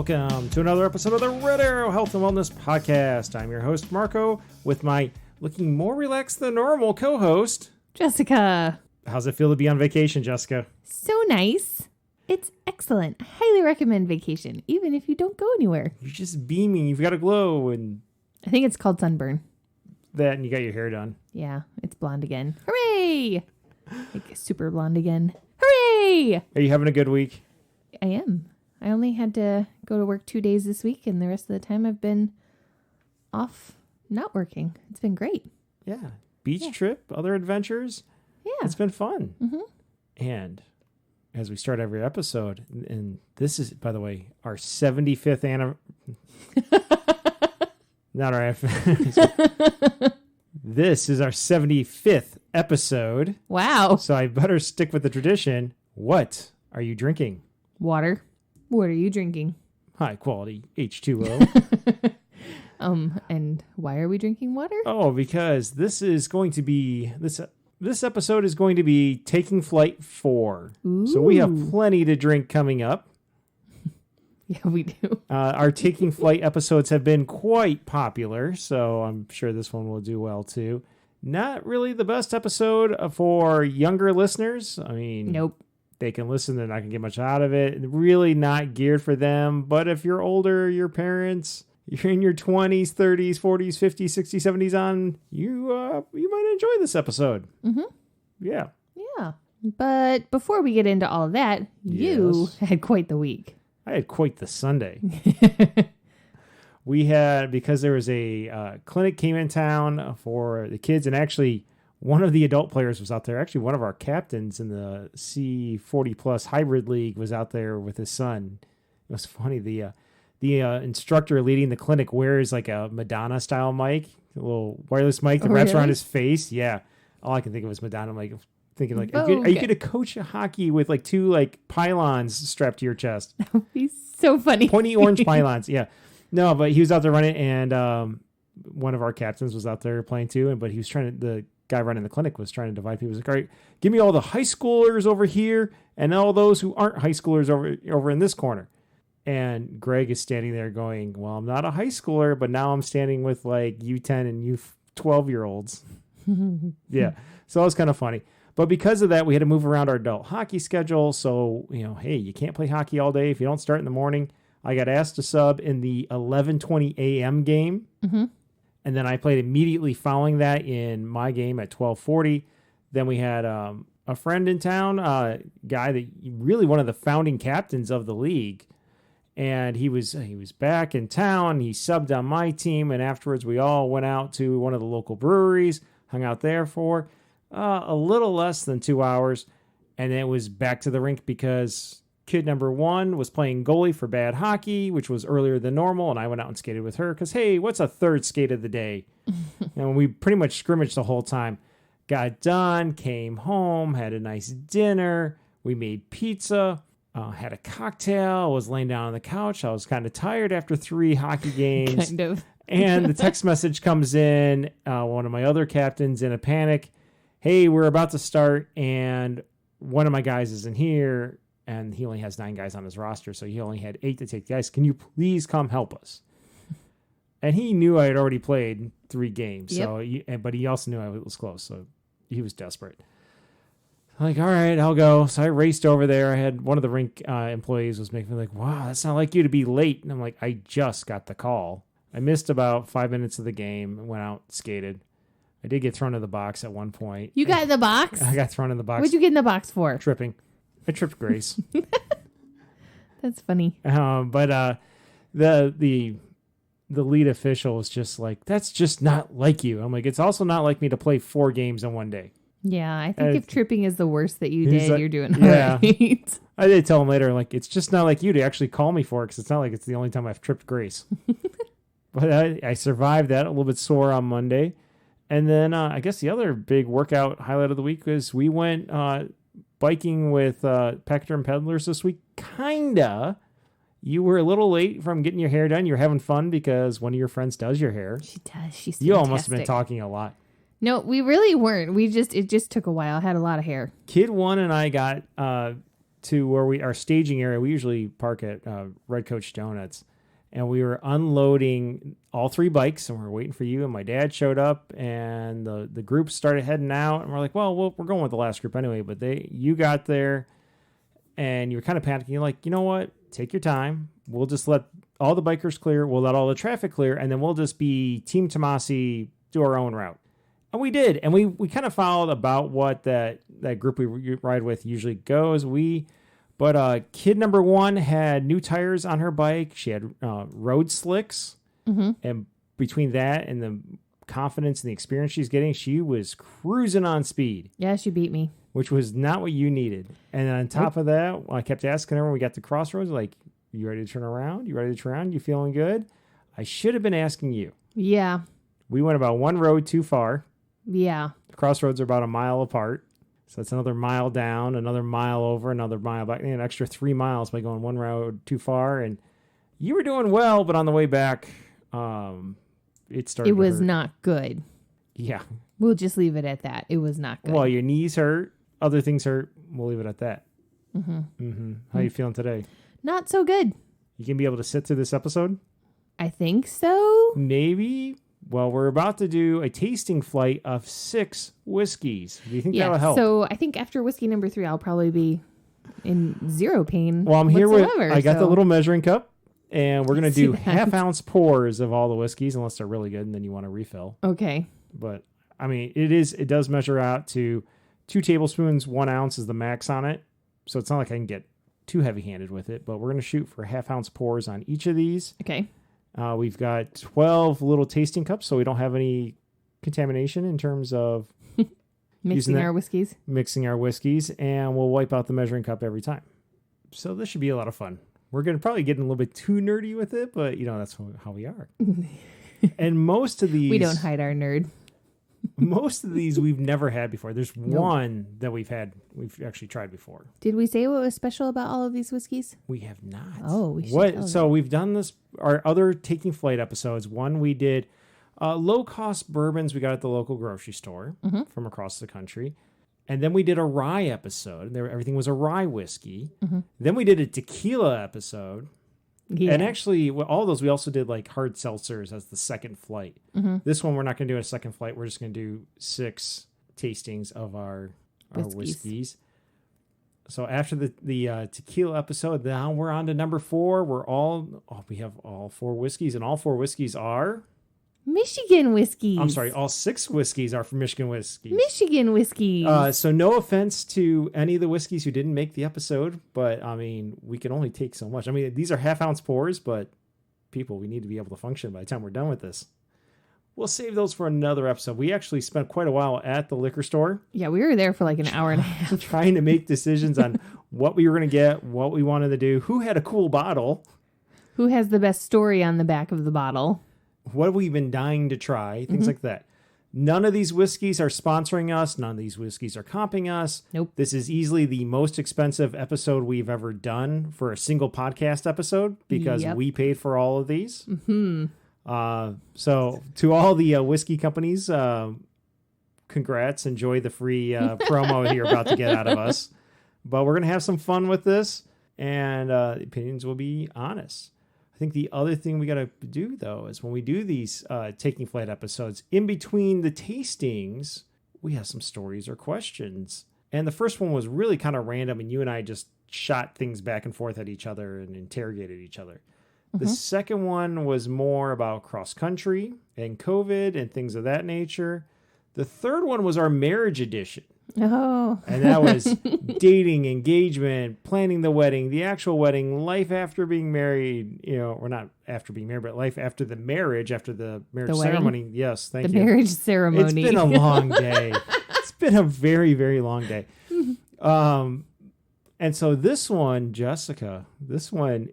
Welcome to another episode of the Red Arrow Health and Wellness Podcast. I'm your host, Marco, with my looking more relaxed than normal co-host, Jessica. How's it feel to be on vacation, Jessica? So nice. It's excellent. I highly recommend vacation, even if you don't go anywhere. You're just beaming. You've got a glow and I think it's called sunburn. that, and you got your hair done. Yeah, it's blonde again. Hooray! Like super blonde again. Hooray! Are you having a good week? I am. I only had to go to work 2 days this week, and the rest of the time I've been off not working. It's been great. Yeah. Beach trip, other adventures. Yeah. It's been fun. Mm-hmm. And as we start every episode, and this is, by the way, our 75th anniversary. Not our. This is our 75th episode. Wow. So I better stick with the tradition. What are you drinking? Water. What are you drinking? High quality H2O. And why are we drinking water? Oh, because this is going to be this episode is going to be Taking Flight 4. Ooh. So we have plenty to drink coming up. Yeah, we do. Our Taking Flight episodes have been quite popular, so I'm sure this one will do well too. Not really the best episode for younger listeners. I mean, Nope. They can listen, they're not going to get much out of it. Really not geared for them. But if you're older, your parents, you're in your 20s, 30s, 40s, 50s, 60s, 70s on, you might enjoy this episode. Mm-hmm. Yeah. Yeah. But before we get into all of that, you Yes. had quite the week. I had quite the Sunday. We had, because there was a clinic came in town for the kids, and actually one of the adult players was out there. Actually, one of our captains in the C40 plus hybrid league was out there with his son. It was funny. The instructor leading the clinic wears like a Madonna style mic, a little wireless mic that wraps around his face. Yeah. All I can think of is Madonna. I'm like thinking like, are you going to coach hockey with like two like pylons strapped to your chest? That would be so funny. Pointy orange pylons. Yeah. No, but he was out there running, and one of our captains was out there playing too. But he was the guy running the clinic was trying to divide people. He was like, all right, give me all the high schoolers over here and all those who aren't high schoolers over in this corner. And Greg is standing there going, well, I'm not a high schooler, but now I'm standing with like U10 and U12 year olds. Yeah. So that was kind of funny. But because of that, we had to move around our adult hockey schedule. So, hey, you can't play hockey all day if you don't start in the morning. I got asked to sub in the 11:20 a.m. game. Mm-hmm. And then I played immediately following that in my game at 12:40. Then we had a friend in town, guy that really one of the founding captains of the league. And he was back in town. He subbed on my team. And afterwards, we all went out to one of the local breweries, hung out there for a little less than 2 hours. And then it was back to the rink because kid number one was playing goalie for bad hockey, which was earlier than normal. And I went out and skated with her because, hey, what's a third skate of the day? And we pretty much scrimmaged the whole time. Got done, came home, had a nice dinner. We made pizza, had a cocktail, was laying down on the couch. I was kind of tired after 3 hockey games. Kind of. And the text message comes in, one of my other captains in a panic. Hey, we're about to start, and one of my guys isn't here. And he only has 9 guys on his roster, so he only had 8 to take. Guys, can you please come help us? And he knew I had already played 3 games, but he also knew I was close, so he was desperate. I'm like, all right, I'll go. So I raced over there. I had one of the rink employees was making me like, wow, that's not like you to be late. And I'm like, I just got the call. I missed about 5 minutes of the game and went out, skated. I did get thrown in the box at one point. You got in the box? I got thrown in the box. What'd you get in the box for? Tripping. I tripped Grace. That's funny. But the lead official was just like, that's just not like you. I'm like, it's also not like me to play 4 games in one day. Yeah, I think if tripping is the worst that you He's did, like, you're doing yeah. all right. I did tell him later, like, it's just not like you to actually call me for it because it's not like it's the only time I've tripped Grace. But I survived that, a little bit sore on Monday. And then I guess the other big workout highlight of the week was we went biking with Pector and Peddlers this week. Kinda. You were a little late from getting your hair done. You're having fun because one of your friends does your hair. She does. She's You all fantastic. must have been talking a lot. No, we really weren't. It just took a while. I had a lot of hair. Kid one and I got to where our staging area. We usually park at Red Coach Donuts, and we were unloading all 3 bikes, and we were waiting for you. And my dad showed up, and the group started heading out, and we're like, well, we're going with the last group anyway. But you got there, and you were kind of panicking. You're like, you know what? Take your time. We'll just let all the bikers clear. We'll let all the traffic clear, and then we'll just be Team Tomasi, do our own route. And we did. And we kind of followed about what that group we ride with usually goes. But kid number 1 had new tires on her bike. She had road slicks. Mm-hmm. And between that and the confidence and the experience she's getting, she was cruising on speed. Yeah, she beat me. Which was not what you needed. And on top of that, I kept asking her when we got to Crossroads, like, you ready to turn around? You ready to turn around? You feeling good? I should have been asking you. Yeah. We went about 1 road too far. Yeah. The crossroads are about a mile apart. So that's another mile down, another mile over, another mile back, an extra 3 miles by going 1 road too far. And you were doing well, but on the way back, it started It was to hurt. not good. Yeah. We'll just leave it at that. It was not good. Well, your knees hurt. Other things hurt. We'll leave it at that. Mm-hmm. Mm-hmm. How you feeling today? Not so good. You can be able to sit through this episode? I think so. Maybe. Well, we're about to do a tasting flight of 6 whiskeys. Do you think that'll help? So I think after whiskey number 3, I'll probably be in 0 pain. Well, I'm here whatsoever, I got the little measuring cup, and we're going to do that. half-ounce pours of all the whiskeys, unless they're really good, and then you want to refill. Okay. But, I mean, it does measure out to 2 tablespoons, 1 ounce is the max on it. So it's not like I can get too heavy-handed with it, but we're going to shoot for half-ounce pours on each of these. Okay. We've got 12 little tasting cups, so we don't have any contamination in terms of mixing our whiskeys. Mixing our whiskeys, and we'll wipe out the measuring cup every time. So this should be a lot of fun. We're going to probably get a little bit too nerdy with it, but, that's how we are. And most of these... We don't hide our nerd. Most of these we've never had before. There's one that we've actually tried before. Did we say what was special about all of these whiskeys? We have not. Oh, we should. So we've done this, our other Taking Flight episodes. One we did low-cost bourbons we got at the local grocery store from across the country. And then we did a rye episode. Everything was a rye whiskey. Mm-hmm. Then we did a tequila episode. Yeah. And actually, all those, we also did like hard seltzers as the second flight. Mm-hmm. This one, we're not going to do a second flight. We're just going to do 6 tastings of our whiskeys. So after the tequila episode, now we're on to number 4. We have all 4 whiskeys, and all 4 whiskeys are... Michigan whiskeys. I'm sorry, all 6 whiskeys are from Michigan whiskeys. Michigan whiskeys. So no offense to any of the whiskeys who didn't make the episode, but I mean, we can only take so much. I mean, these are half-ounce pours, but people, we need to be able to function by the time we're done with this. We'll save those for another episode. We actually spent quite a while at the liquor store. Yeah, we were there for like an hour and a half. Trying to make decisions on what we were going to get, what we wanted to do, who had a cool bottle. Who has the best story on the back of the bottle. What have we been dying to try? Things like that. None of these whiskeys are sponsoring us. None of these whiskeys are comping us. Nope. This is easily the most expensive episode we've ever done for a single podcast episode because we paid for all of these. Mm-hmm. So to all the whiskey companies, congrats. Enjoy the free promo you're about to get out of us. But we're going to have some fun with this, and the opinions will be honest. I think the other thing we got to do, though, is when we do these Taking Flight episodes, in between the tastings, we have some stories or questions. And the first one was really kind of random, and you and I just shot things back and forth at each other and interrogated each other. The second one was more about cross-country and COVID and things of that nature. The third one was our marriage edition. Oh. And that was dating, engagement, planning the wedding, the actual wedding, life after being married, or not after being married, but life after the marriage ceremony. Yes, thank you. The marriage ceremony. It's been a long day. It's been a very, very long day. And so this one, Jessica,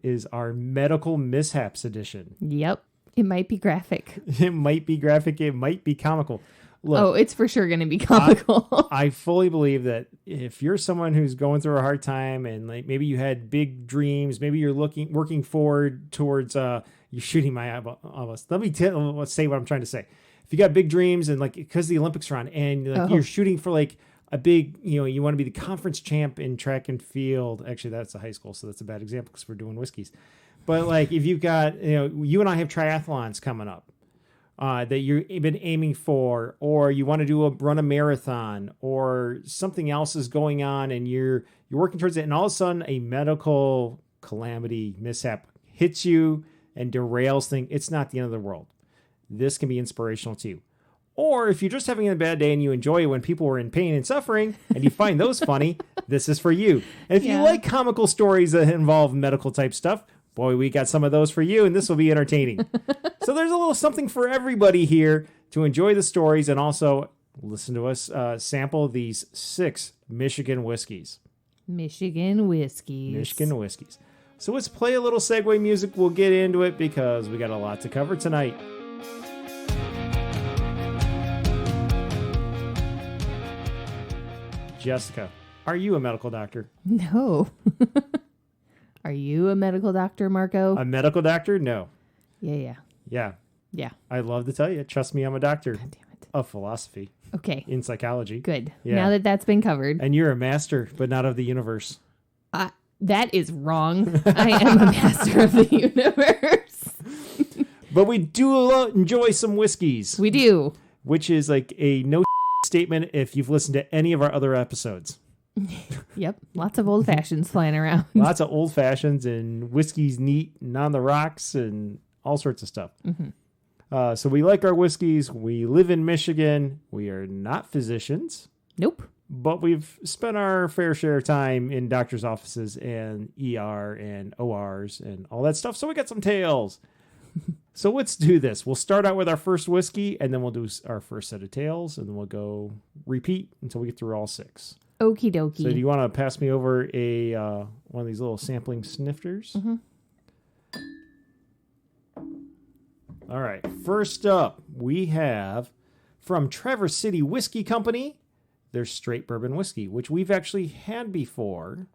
is our medical mishaps edition. Yep. It might be graphic. It might be graphic. It might be comical. Look, it's for sure going to be comical. I fully believe that if you're someone who's going through a hard time and like maybe you had big dreams, maybe you're working forward towards you're shooting my eye almost. Let's say what I'm trying to say. If you got big dreams and like because the Olympics are on and like you're shooting for like a big, you want to be the conference champ in track and field. Actually, that's a high school, so that's a bad example because we're doing whiskeys. But like if you've got, you and I have triathlons coming up that you've been aiming for, or you want to run a marathon, or something else is going on and you're working towards it, and all of a sudden a medical calamity mishap hits you and derails things. It's not the end of the world. This can be inspirational too. Or if you're just having a bad day and you enjoy it when people are in pain and suffering and you find those funny, this is for you. And if you like comical stories that involve medical type stuff, boy, we got some of those for you, and this will be entertaining. So there's a little something for everybody here to enjoy the stories and also listen to us sample these 6 Michigan whiskeys. Michigan whiskeys. So let's play a little segue music. We'll get into it because we got a lot to cover tonight. Jessica, are you a medical doctor? No. Are you a medical doctor, Marco? A medical doctor? No. Yeah. I'd love to tell you. Trust me, I'm a doctor. God damn it. Of philosophy. Okay. In psychology. Good. Yeah. Now that that's been covered. And you're a master, but not of the universe. That is wrong. I am a master of the universe. But we do enjoy some whiskeys. We do. Which is like a no statement if you've listened to any of our other episodes. Yep. Lots of old fashions flying around. Lots of old fashions and whiskeys neat and on the rocks and all sorts of stuff. Mm-hmm. So we like our whiskeys. We live in Michigan. We are not physicians. Nope. But we've spent our fair share of time in doctors' offices and ER and ORs and all that stuff. So we got some tales. So let's do this. We'll start out with our first whiskey, and then we'll do our first set of tales, and then we'll go repeat until we get through all 6. Okie dokie. So do you want to pass me over one of these little sampling snifters? Mm-hmm. All right. First up, we have from Traverse City Whiskey Company, their straight bourbon whiskey, which we've actually had before,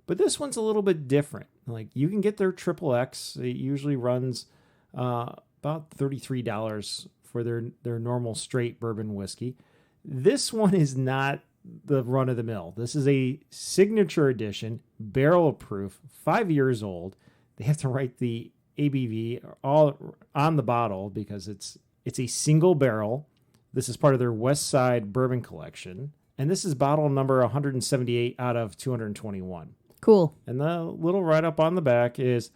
but this one's a little bit different. Like you can get their Triple X. It usually runs about $33 for their normal straight bourbon whiskey. This one is not the run of the mill. This is a signature edition, barrel proof, 5 years old. They have to write the ABV all on the bottle because it's a single barrel. This is part of their West Side Bourbon Collection. And this is bottle number 178 out of 221. Cool. And the little write-up on the back is,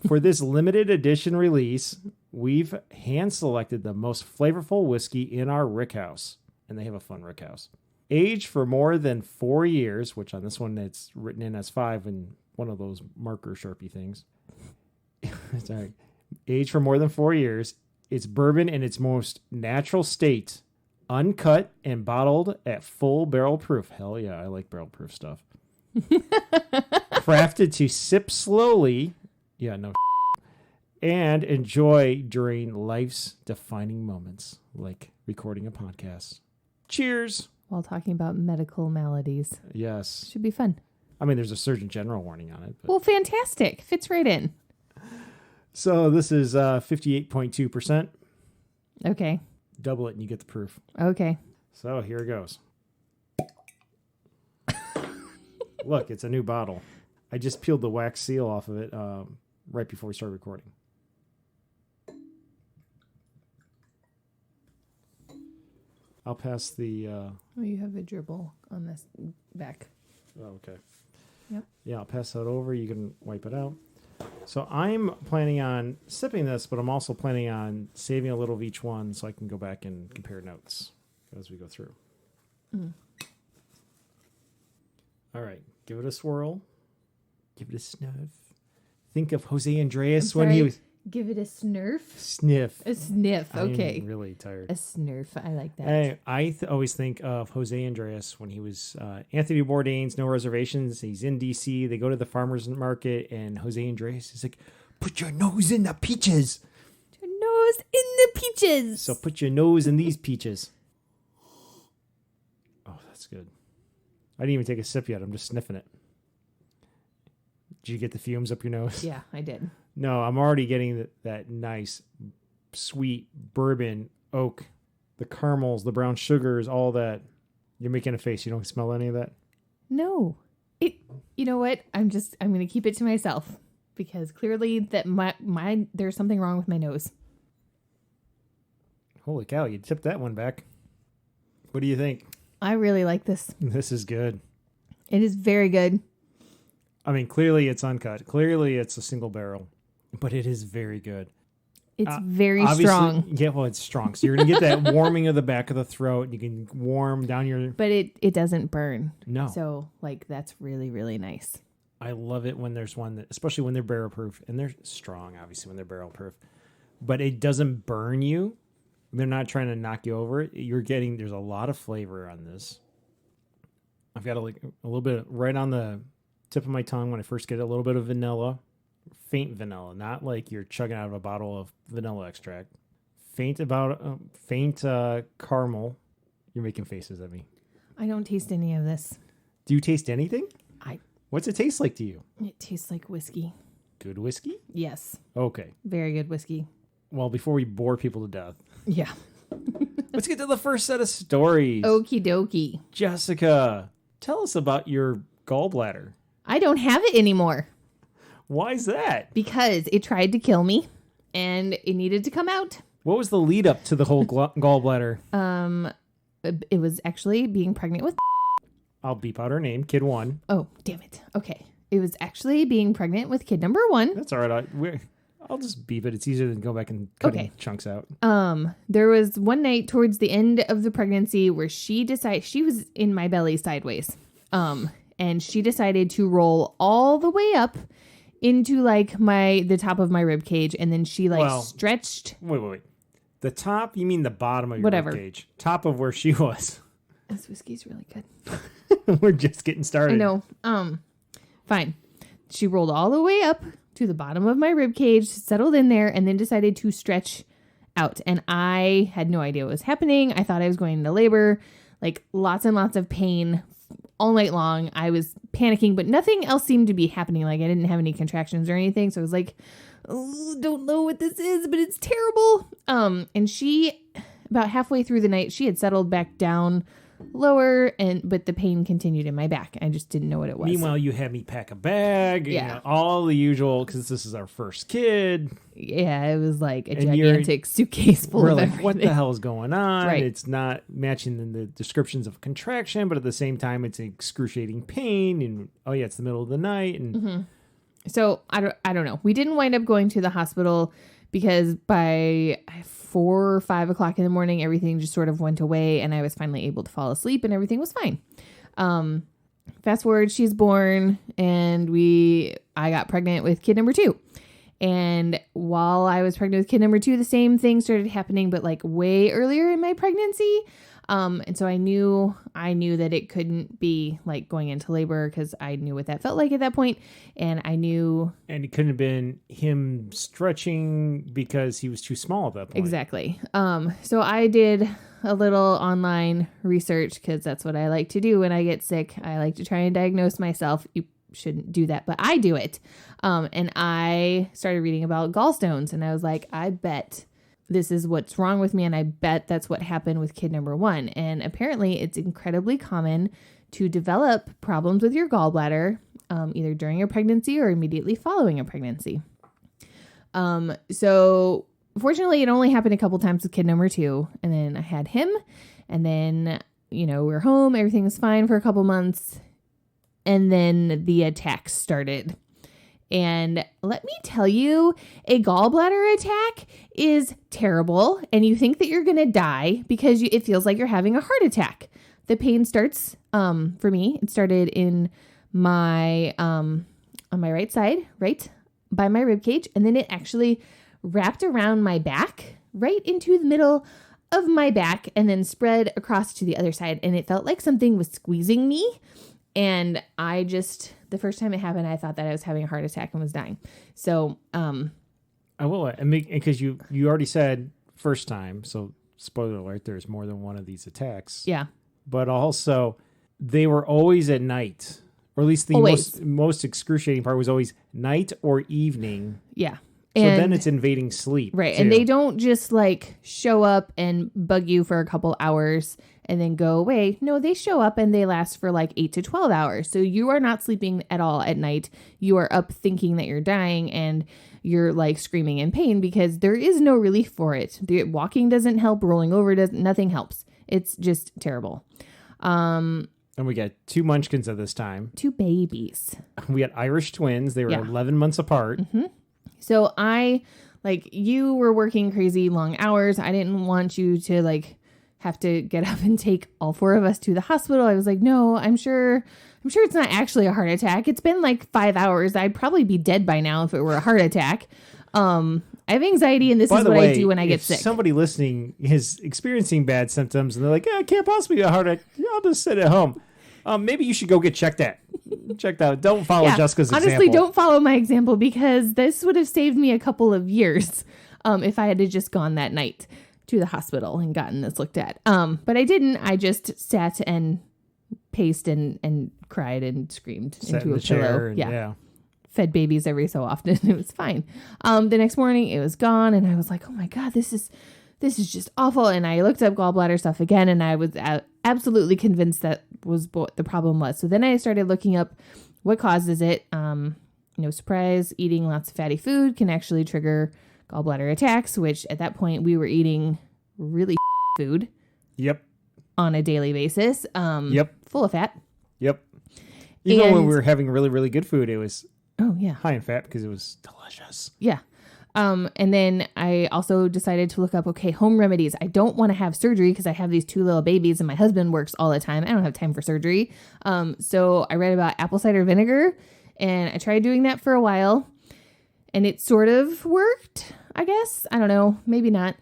for this limited edition release, we've hand-selected the most flavorful whiskey in our rickhouse. And they have a fun rickhouse. Aged for more than 4 years, which on this one it's written in as 5 in one of those marker Sharpie things. Sorry. Aged for more than 4 years. It's bourbon in its most natural state, uncut and bottled at full barrel proof. Hell yeah, I like barrel proof stuff. Crafted to sip slowly. Yeah, no. And enjoy during life's defining moments, like recording a podcast. Cheers. While talking about medical maladies. Yes. Should be fun. I mean, there's a Surgeon General warning on it. But... Well, fantastic. Fits right in. So this is 58.2%. Okay. Double it and you get the proof. Okay. So here it goes. Look, it's a new bottle. I just peeled the wax seal off of it right before we started recording. I'll pass the... Oh, you have a dribble on this back. Oh, okay. Yep. Yeah, I'll pass that over. You can wipe it out. So I'm planning on sipping this, but I'm also planning on saving a little of each one so I can go back and compare notes as we go through. Mm. All right. Give it a swirl. Give it a sniff. Think of Jose Andreas when he was... Give it a snurf? Sniff. A sniff, okay. I'm really tired. A snurf, I like that. I always think of Jose Andreas when he was Anthony Bourdain's No Reservations. He's in D.C. They go to the farmer's market, and Jose Andreas is like, put your nose in the peaches. Your nose in the peaches. So put your nose in these peaches. Oh, that's good. I didn't even take a sip yet. I'm just sniffing it. Did you get the fumes up your nose? Yeah, I did. No, I'm already getting that nice, sweet bourbon, oak, the caramels, the brown sugars, all that You're making a face. You don't smell any of that? No. You know what? I'm going to keep it to myself because clearly that there's something wrong with my nose. Holy cow, you tipped that one back. What do you think? I really like this. This is good. It is very good. I mean, clearly it's uncut. Clearly it's a single barrel, but it is very good. It's very strong. Yeah, well, it's strong. So you're going to get that warming of the back of the throat. You can warm down your... But it doesn't burn. No. So, that's really, really nice. I love it when there's one that, especially when they're barrel proof, and they're strong, obviously, when they're barrel proof, but it doesn't burn you. They're not trying to knock you over. There's a lot of flavor on this. I've got a little bit right on the tip of my tongue when I first get it, a little bit of vanilla. Faint vanilla, not like you're chugging out of a bottle of vanilla extract. Faint caramel. You're making faces at me. I don't taste any of this. Do you taste anything? What's it taste like to you? It tastes like whiskey. Good whiskey? Yes. Okay. Very good whiskey. Well, before we bore people to death. Yeah. Let's get to the first set of stories. Okie dokie. Jessica, tell us about your gallbladder. I don't have it anymore. Why is that? Because it tried to kill me and it needed to come out. What was the lead up to the whole gallbladder? It was actually being pregnant with... I'll beep out her name, kid 1. Oh, damn it. Okay. It was actually being pregnant with kid number 1. That's all right. I'll just beep it. It's easier than go back and cutting chunks out. There was one night towards the end of the pregnancy where she decided... She was in my belly sideways. And she decided to roll all the way up into the top of my rib cage, and then she stretched. Wait. The top? You mean the bottom of your Whatever. rib cage? Top of where she was. This whiskey's really good. We're just getting started. I know. Fine. She rolled all the way up to the bottom of my rib cage, settled in there, and then decided to stretch out. And I had no idea what was happening. I thought I was going into labor, lots and lots of pain all night long. I was panicking, but nothing else seemed to be happening. I didn't have any contractions or anything. So I was don't know what this is, but it's terrible. And she, about halfway through the night, she had settled back down lower, but the pain continued in my back. I just didn't know what it was. Meanwhile, you had me pack a bag, all the usual, because this is our first kid. Yeah, it was a gigantic suitcase full of everything. What the hell is going on? Right. It's not matching the descriptions of contraction, but at the same time, it's excruciating pain, and it's the middle of the night. And So I don't know. We didn't wind up going to the hospital because by 4 or 5 o'clock in the morning, everything just sort of went away and I was finally able to fall asleep and everything was fine. Fast forward, she's born and I got pregnant with kid number 2. And while I was pregnant with kid number 2, the same thing started happening, but way earlier in my pregnancy. And so I knew that it couldn't be going into labor because I knew what that felt like at that point. And I knew. And it couldn't have been him stretching because he was too small at that point. Exactly. So I did a little online research because that's what I like to do when I get sick. I like to try and diagnose myself. You shouldn't do that, but I do it. And I started reading about gallstones and I was I bet this is what's wrong with me. And I bet that's what happened with kid number 1. And apparently it's incredibly common to develop problems with your gallbladder, either during a pregnancy or immediately following a pregnancy. So fortunately it only happened a couple times with kid number 2. And then I had him and then, we were home. Everything was fine for a couple months. And then the attacks started. And let me tell you, a gallbladder attack is terrible. And you think that you're going to die because it feels like you're having a heart attack. The pain starts, for me, it started in my, on my right side, right by my rib cage. And then it actually wrapped around my back, right into the middle of my back, and then spread across to the other side. And it felt like something was squeezing me. And the first time it happened, I thought that I was having a heart attack and was dying. So, I will, because you already said first time, so spoiler alert, there's more than one of these attacks. Yeah. But also, they were always at night, or at least the most excruciating part was always night or evening. Yeah. So then it's invading sleep. Right. Too. And they don't just like show up and bug you for a couple hours and then go away. No, they show up and they last for like 8 to 12 hours. So you are not sleeping at all at night. You are up thinking that you're dying and you're like screaming in pain because there is no relief for it. The walking doesn't help. Rolling over doesn't. Nothing helps. It's just terrible. And we got 2 munchkins at this time. 2 babies. We had Irish twins. They were 11 months apart. Mm-hmm. So you were working crazy long hours. I didn't want you to like have to get up and take all 4 of us to the hospital. I was like, no, I'm sure it's not actually a heart attack. It's been like 5 hours. I'd probably be dead by now if it were a heart attack. I have anxiety and this is what I do when I get sick. If somebody listening is experiencing bad symptoms and they're like, I can't possibly be a heart attack. I'll just sit at home. Maybe you should go get checked out. Don't follow Jessica's example. Honestly, don't follow my example because this would have saved me a couple of years if I had just gone that night to the hospital and gotten this looked at. But I didn't. I just sat and paced and cried and screamed into a pillow. Yeah. Fed babies every so often. It was fine. The next morning it was gone and I was like, oh my God, this is just awful. And I looked up gallbladder stuff again and I was absolutely convinced that was what the problem was. So then I started looking up what causes it. No surprise, eating lots of fatty food can actually trigger gallbladder attacks, which at that point we were eating really food. Yep. On a daily basis. Yep. Full of fat. Yep. Even when we were having really, really good food, it was high in fat because it was delicious. Yeah. And then I also decided to look up, home remedies. I don't want to have surgery because I have these 2 little babies and my husband works all the time. I don't have time for surgery. So I read about apple cider vinegar and I tried doing that for a while and it sort of worked, I guess. I don't know. Maybe not.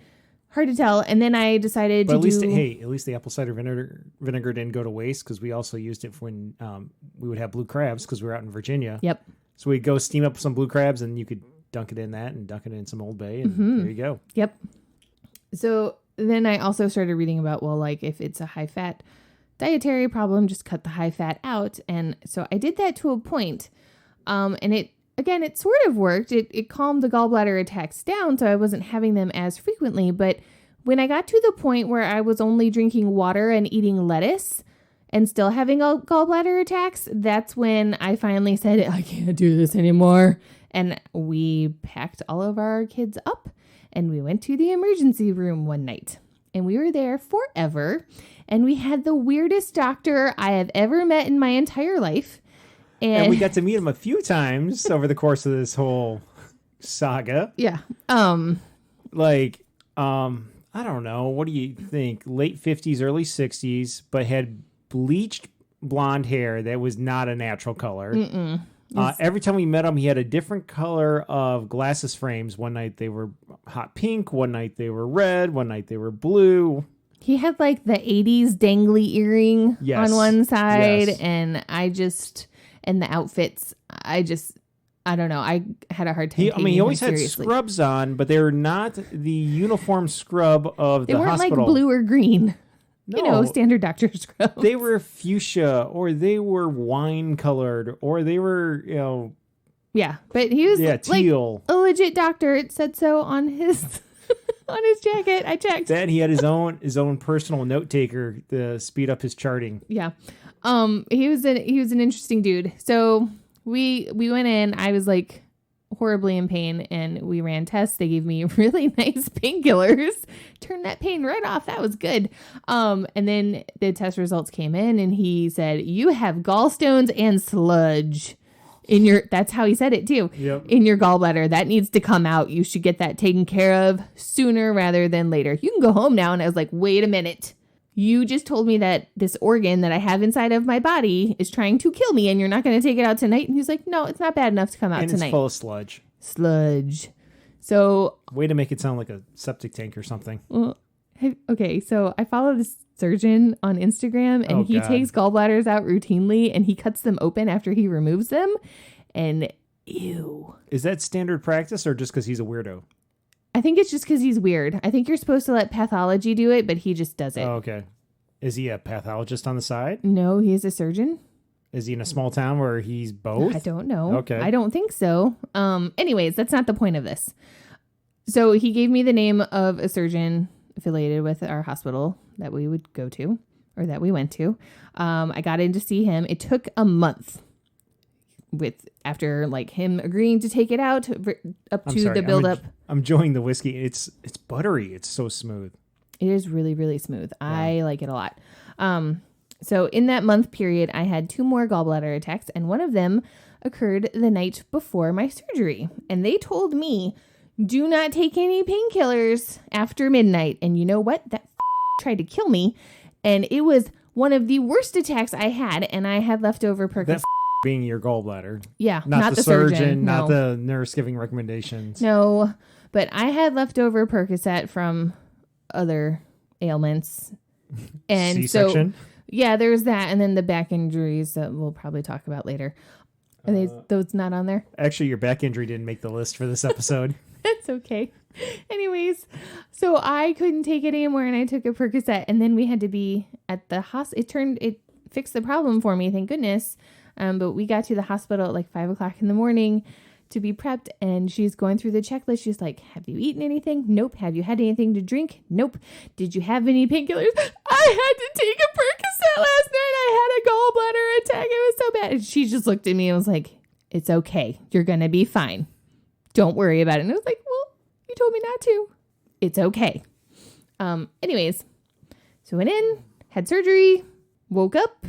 Hard to tell. And then I decided at least the apple cider vinegar didn't go to waste because we also used it for when we would have blue crabs because we were out in Virginia. Yep. So we'd go steam up some blue crabs and you could dunk it in that and dunk it in some Old Bay and there you go. Yep. So then I also started reading about, if it's a high fat dietary problem, just cut the high fat out. And so I did that to a point. And it sort of worked. It calmed the gallbladder attacks down. So I wasn't having them as frequently. But when I got to the point where I was only drinking water and eating lettuce and still having gallbladder attacks, that's when I finally said, I can't do this anymore. And we packed all of our kids up and we went to the emergency room one night and we were there forever. And we had the weirdest doctor I have ever met in my entire life. And we got to meet him a few times over the course of this whole saga. Yeah. I don't know. What do you think? Late 50s, early 60s, but had bleached blonde hair that was not a natural color. Every time we met him, he had a different color of glasses frames. One night they were hot pink. One night they were red. One night they were blue. He had like the 80s dangly earring on one side. Yes. And the outfits, I don't know. I had a hard time. He always had scrubs on, but they were not the uniform scrub of the hospital. They weren't like blue or green. No, standard doctor scrubs. They were fuchsia, or they were wine colored, or they were, Yeah, but he was teal. A legit doctor. It said so on his on his jacket. I checked. Then he had his own personal note taker to speed up his charting. Yeah, he was an interesting dude. So we went in. I was like horribly in pain and we ran tests. They gave me really nice painkillers. Turned that pain right off. That was good. And then the test results came in and he said, you have gallstones and sludge in your, that's how he said it too. Yep. In your gallbladder. That needs to come out. You should get that taken care of sooner rather than later. You can go home now. And I was like, wait a minute. You just told me that this organ that I have inside of my body is trying to kill me and you're not going to take it out tonight. And he's like, no, it's not bad enough to come out tonight. It's full of sludge. Sludge. So. Way to make it sound like a septic tank or something. Well, okay. So I follow this surgeon on Instagram and he takes gallbladders out routinely and he cuts them open after he removes them. And ew. Is that standard practice or just because he's a weirdo? I think it's just because he's weird. I think you're supposed to let pathology do it, but he just does it. Oh, okay. Is he a pathologist on the side? No, he's a surgeon. Is he in a small town where he's both? I don't know. Okay. I don't think so. Anyways, that's not the point of this. So he gave me the name of a surgeon affiliated with our hospital that we would go to, or that we went to. I got in to see him. It took a month after like him agreeing to take it out up to the build up. I'm enjoying the whiskey. It's buttery. It's so smooth. It is really, really smooth. Yeah. I like it a lot. So in that month period, I had 2 more gallbladder attacks, and one of them occurred the night before my surgery. And they told me, do not take any painkillers after midnight. And you know what? That tried to kill me. And it was one of the worst attacks I had. And I had leftover Percocet. That being your gallbladder. Yeah. Not the surgeon, no. not the nurse giving recommendations. No, but I had leftover Percocet from other ailments. And C-section? So, yeah, there's that. And then the back injuries that we'll probably talk about later. Are those not on there? Actually, your back injury didn't make the list for this episode. That's okay. Anyways, so I couldn't take it anymore, and I took a Percocet, and then we had to be at the hospital. It fixed the problem for me, thank goodness. But we got to the hospital at like 5:00 in the morning to be prepped, and she's going through the checklist. She's like, have you eaten anything? Nope. Have you had anything to drink? Nope. Did you have any painkillers? I had to take a Percocet last night. I had a gallbladder attack. It was so bad. And she just looked at me and was like, it's okay. You're going to be fine. Don't worry about it. And I was like, well, you told me not to. It's okay. Anyways, so went in, had surgery, woke up,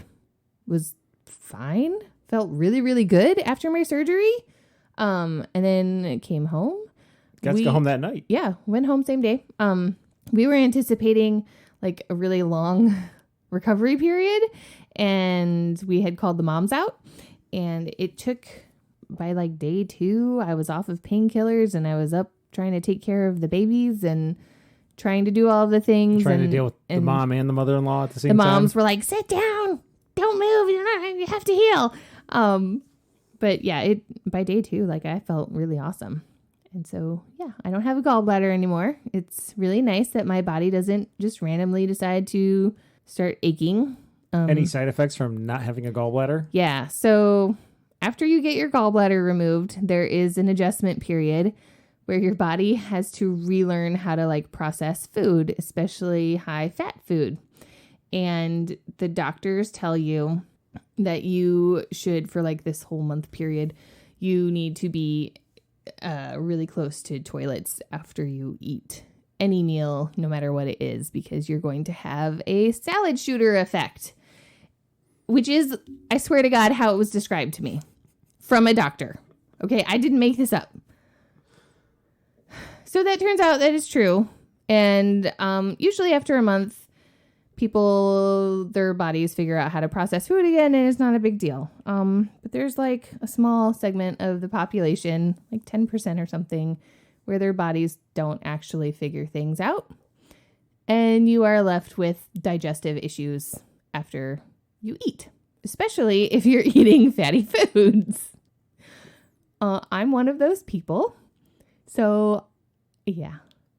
was fine. Felt really, really good after my surgery. And then came home. Got to go home that night. Yeah, went home same day. We were anticipating like a really long recovery period, and we had called the moms out, and it took by like day 2, I was off of painkillers, and I was up trying to take care of the babies and trying to do all of the things. Trying to deal with the mom and the mother-in-law at the same time. The moms were like, sit down, don't move, you have to heal. But yeah, by day 2, like I felt really awesome. And so, yeah, I don't have a gallbladder anymore. It's really nice that my body doesn't just randomly decide to start aching. Any side effects from not having a gallbladder? Yeah. So after you get your gallbladder removed, there is an adjustment period where your body has to relearn how to like process food, especially high fat food. And the doctors tell you that you should, for like this whole month period, you need to be really close to toilets after you eat any meal, no matter what it is, because you're going to have a salad shooter effect, which is, I swear to God, how it was described to me from a doctor. Okay, I didn't make this up. So that turns out that it's true. And usually after a month, their bodies figure out how to process food again, and it's not a big deal. But there's like a small segment of the population, like 10% or something, where their bodies don't actually figure things out. And you are left with digestive issues after you eat, especially if you're eating fatty foods. I'm one of those people. So, yeah.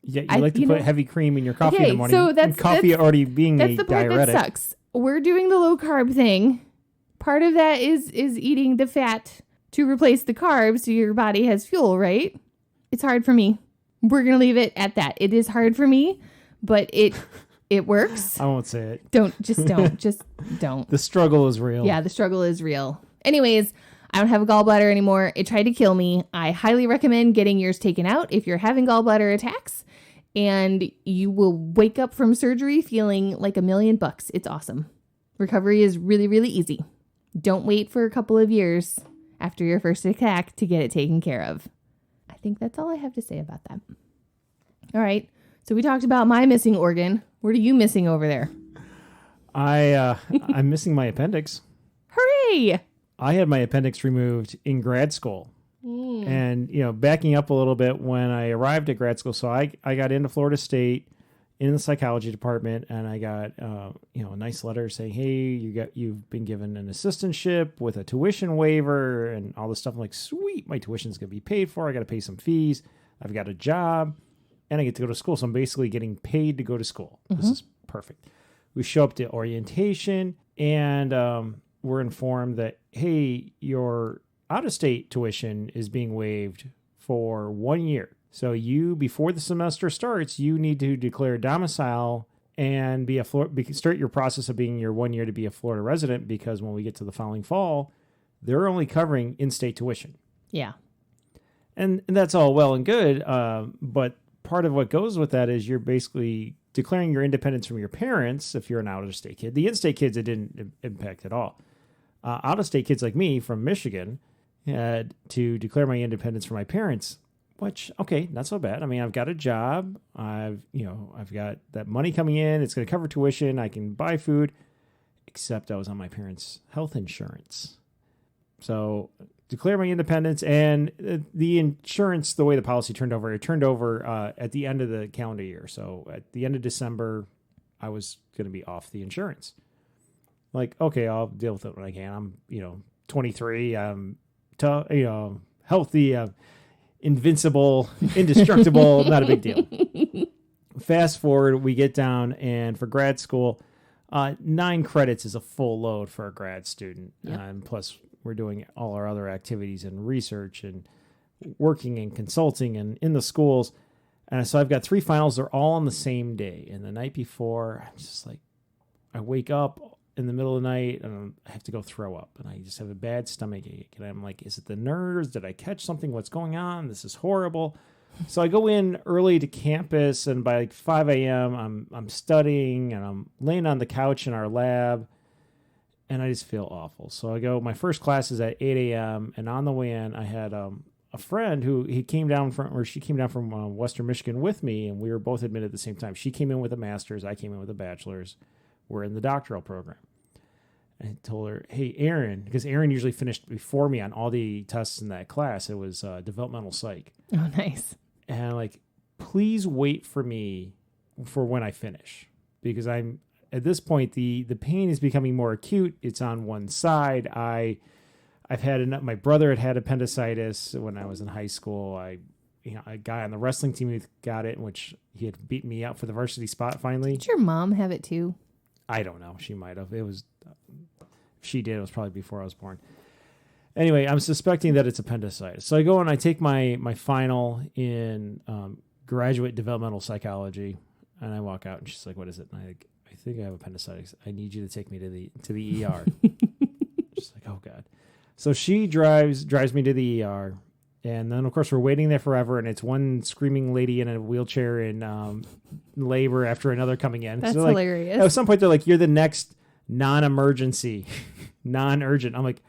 Yeah, you like to put heavy cream in your coffee in the morning. So that's coffee already being a diuretic. That's the part that sucks. We're doing the low carb thing. Part of that is eating the fat to replace the carbs so your body has fuel, right? It's hard for me. We're going to leave it at that. It is hard for me, but it works. I won't say it. Don't. Just don't. The struggle is real. Yeah, the struggle is real. Anyways, I don't have a gallbladder anymore. It tried to kill me. I highly recommend getting yours taken out if you're having gallbladder attacks. And you will wake up from surgery feeling like $1 million. It's awesome. Recovery is really, really easy. Don't wait for a couple of years after your first attack to get it taken care of. I think that's all I have to say about that. All right. So we talked about my missing organ. What are you missing over there? I'm missing my appendix. Hooray! I had my appendix removed in grad school. And, backing up a little bit, when I arrived at grad school, so I got into Florida State in the psychology department, and I got, a nice letter saying, hey, you've been given an assistantship with a tuition waiver and all this stuff. I'm like, sweet, my tuition's going to be paid for. I got to pay some fees. I've got a job, and I get to go to school. So I'm basically getting paid to go to school. Mm-hmm. This is perfect. We show up to orientation, and we're informed that, hey, your out-of-state tuition is being waived for 1 year. So you, before the semester starts, you need to declare domicile and start your process of being your 1 year to be a Florida resident, because when we get to the following fall, they're only covering in-state tuition. Yeah. And that's all well and good, but part of what goes with that is you're basically declaring your independence from your parents if you're an out-of-state kid. The in-state kids, it didn't impact at all. Out-of-state kids like me from Michigan had to declare my independence from my parents, which, okay, not so bad. I mean, I've got a job. I've got that money coming in. It's going to cover tuition. I can buy food, except I was on my parents' health insurance. So declare my independence, and the insurance, the way the policy turned over, at the end of the calendar year. So at the end of December, I was going to be off the insurance. Like, okay, I'll deal with it when I can. I'm, 23. I'm healthy, invincible, indestructible, not a big deal. Fast forward, we get down, and for grad school, 9 credits is a full load for a grad student. Yep. And plus, we're doing all our other activities and research and working and consulting and in the schools. And so I've got 3 finals. They're all on the same day. And the night before, I'm just like, I wake up in the middle of the night and I have to go throw up. And I just have a bad stomach ache. And I'm like, is it the nerves? Did I catch something? What's going on? This is horrible. So I go in early to campus, and by like 5 a.m., I'm studying, and I'm laying on the couch in our lab. And I just feel awful. So I go, my first class is at 8 a.m. And on the way in, I had a friend she came down from Western Michigan with me, and we were both admitted at the same time. She came in with a master's. I came in with a bachelor's. We're in the doctoral program. And I told her, hey, Aaron, because Aaron usually finished before me on all the tests in that class. It was developmental psych. Oh, nice. And I'm like, please wait for me for when I finish, because at this point, the pain is becoming more acute. It's on one side. I've had my brother had appendicitis when I was in high school. A guy on the wrestling team who got it, in which he had beaten me out for the varsity spot finally. Did your mom have it too? I don't know. She might have. If she did, it was probably before I was born. Anyway, I'm suspecting that it's appendicitis. So I go and I take my final in graduate developmental psychology, and I walk out, and she's like, what is it? And I think I have appendicitis. I need you to take me to the ER. She's like, oh God. So she drives me to the ER. And then, of course, we're waiting there forever, and it's one screaming lady in a wheelchair in labor after another coming in. That's so hilarious. At some point, they're like, you're the next non-emergency, non-urgent. I'm like,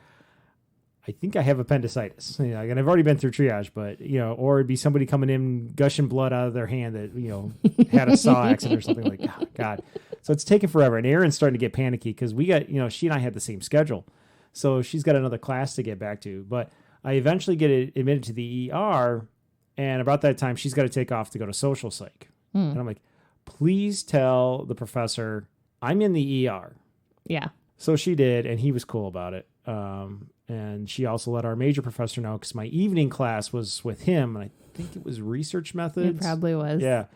I think I have appendicitis. And I've already been through triage, but, or it'd be somebody coming in gushing blood out of their hand that, had a saw accident or something like that. Oh, God. So it's taking forever. And Erin's starting to get panicky because we got, she and I had the same schedule. So she's got another class to get back to. But I eventually get admitted to the ER, and about that time, she's got to take off to go to social psych. And I'm like, please tell the professor I'm in the ER. Yeah. So she did, and he was cool about it. And she also let our major professor know, because my evening class was with him, and I think it was research methods. It probably was. Yeah.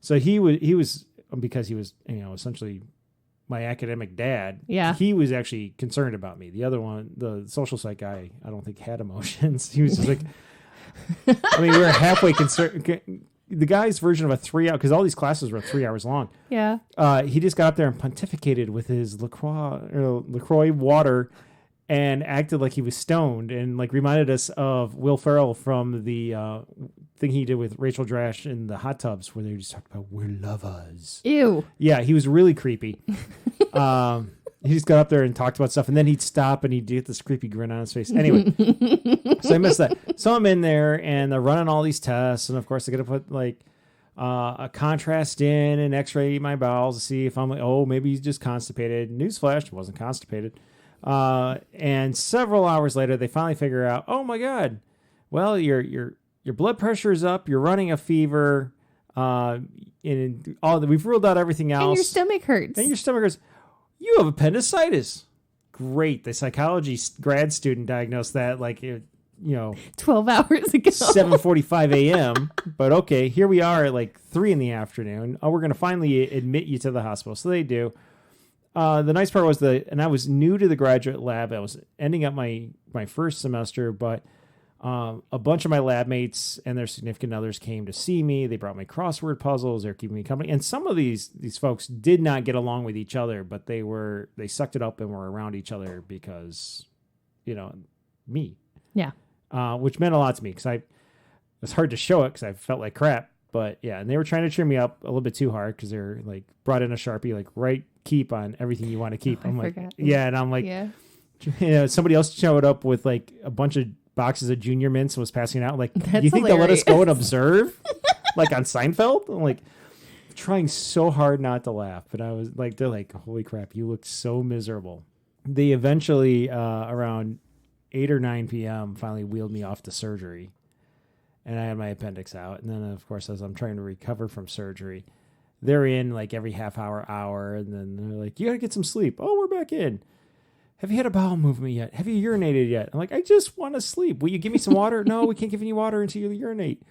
So he was because he was, essentially my academic dad. Yeah. He was actually concerned about me. The other one, the social psych guy, I don't think had emotions. He was just like, we were halfway concerned. The guy's version of a 3 hour, because all these classes were 3 hours long. Yeah. He just got up there and pontificated with his LaCroix water and acted like he was stoned, and reminded us of Will Ferrell from the thing he did with Rachel Dratch in the hot tubs, where they just talked about we're lovers. Ew. Yeah, he was really creepy. He just got up there and talked about stuff, and then he'd stop and he'd get this creepy grin on his face. Anyway, so I missed that. So I'm in there, and they're running all these tests, and of course they're gonna put a contrast in and X-ray my bowels to see if I'm maybe he's just constipated. Newsflash, wasn't constipated. And several hours later, they finally figure out, oh my God, well, your blood pressure is up, you're running a fever, and we've ruled out everything else. And your stomach hurts. You have appendicitis. Great. The psychology grad student diagnosed that 12 hours ago. 7:45 a.m. But okay, here we are at 3 in the afternoon. Oh, we're going to finally admit you to the hospital. So they do. The nice part was and I was new to the graduate lab. I was ending up my first semester, but a bunch of my lab mates and their significant others came to see me. They brought me crossword puzzles. They're keeping me company. And some of these folks did not get along with each other, but they sucked it up and were around each other because, me. Yeah. Which meant a lot to me because it was hard to show it because I felt like crap. But yeah, and they were trying to cheer me up a little bit too hard because they're like brought in a Sharpie, like keep on everything you want to keep. I'm like, forgot. Yeah. And I'm like, somebody else showed up with like a bunch of boxes of Junior Mints and was passing out. Like, That's you think hilarious. they'll let us go and observe? Like on Seinfeld? I'm like trying so hard not to laugh. But I was like, they're like, holy crap, you look so miserable. They eventually, around 8 or 9 p.m., finally wheeled me off to surgery. And I had my appendix out. And then, of course, as I'm trying to recover from surgery, they're in like every half hour. And then they're like, you got to get some sleep. Oh, we're back in. Have you had a bowel movement yet? Have you urinated yet? I'm like, I just want to sleep. Will you give me some water? No, we can't give you any water until you urinate.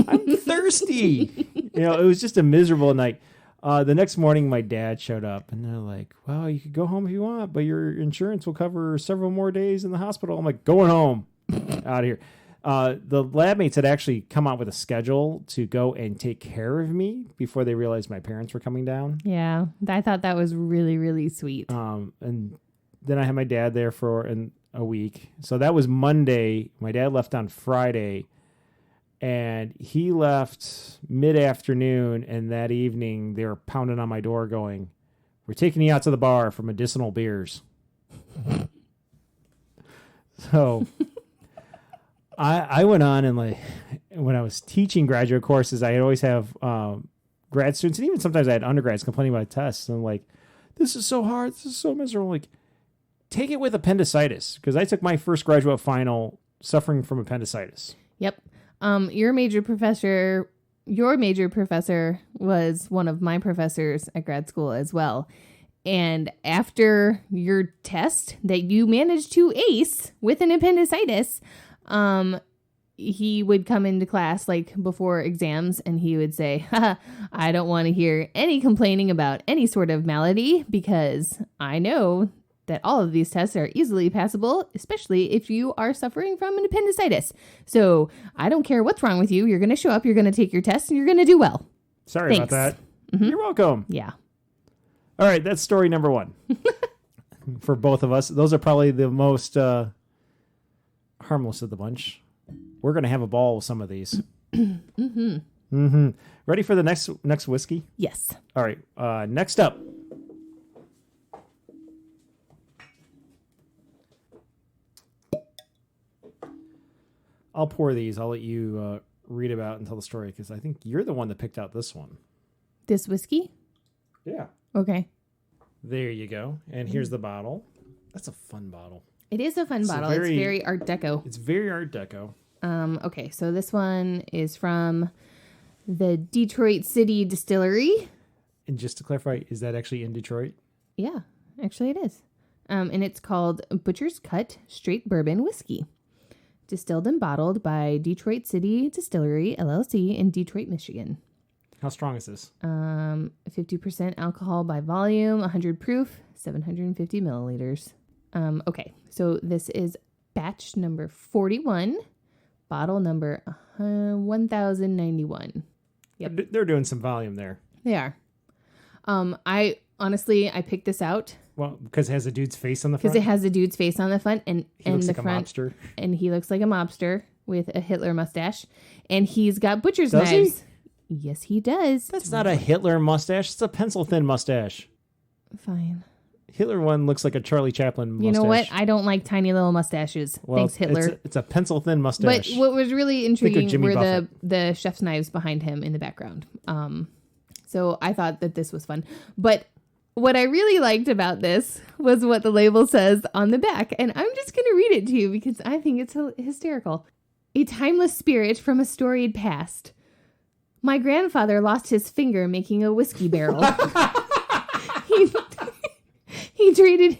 I'm thirsty. It was just a miserable night. The next morning, my dad showed up, and they're like, well, you could go home if you want, but your insurance will cover several more days in the hospital. I'm like, going home. Out of here. The lab mates had actually come out with a schedule to go and take care of me before they realized my parents were coming down. Yeah, I thought that was really, really sweet. And then I had my dad there for a week. So that was Monday. My dad left on Friday, and he left mid-afternoon, and that evening they were pounding on my door going, we're taking you out to the bar for medicinal beers. So I went on, and like when I was teaching graduate courses, I always have grad students, and even sometimes I had undergrads complaining about tests, and like, this is so hard, this is so miserable. Like, take it with appendicitis, because I took my first graduate final suffering from appendicitis. Yep. Your major professor was one of my professors at grad school as well. And after your test that you managed to ace with an appendicitis, he would come into class like before exams, and he would say, I don't want to hear any complaining about any sort of malady, because I know that all of these tests are easily passable, especially if you are suffering from an appendicitis. So I don't care what's wrong with you. You're going to show up, you're going to take your test, and you're going to do well. Sorry Thanks. about that. Mm-hmm. You're welcome. Yeah. All right, that's story number 1 for both of us. Those are probably the most harmless of the bunch. We're going to have a ball with some of these. Mm-hmm. Mm-hmm. Ready for the next whiskey? Yes. All right, next up. I'll pour these. I'll let you read about and tell the story, because I think you're the one that picked out this one. This whiskey? Yeah. Okay. There you go. And here's the bottle. That's a fun bottle. It is a fun bottle. It's very Art Deco. It's very Art Deco. Okay, so this one is from the Detroit City Distillery. And just to clarify, is that actually in Detroit? Yeah, actually it is. And it's called Butcher's Cut Straight Bourbon Whiskey. Distilled and bottled by Detroit City Distillery, LLC in Detroit, Michigan. How strong is this? 50% alcohol by volume, 100 proof, 750 milliliters. Okay, so this is batch number 41, bottle number 1091. Yep. They're doing some volume there. They are. I picked this out. Well, because it has a dude's face on the front? Because it has a dude's face on the front, and he looks the like front, a mobster. And he looks like a mobster with a Hitler mustache, and he's got butcher's Does knives. He? Yes, he does. That's not a Hitler mustache. It's a pencil thin mustache. Fine. Hitler one looks like a Charlie Chaplin mustache. You know what? I don't like tiny little mustaches. Well, thanks, Hitler. It's a pencil thin mustache. But what was really intriguing were Buffett. the chef's knives behind him in the background. So I thought that this was fun. But what I really liked about this was what the label says on the back. And I'm just going to read it to you because I think it's hysterical. A timeless spirit from a storied past. My grandfather lost his finger making a whiskey barrel. He traded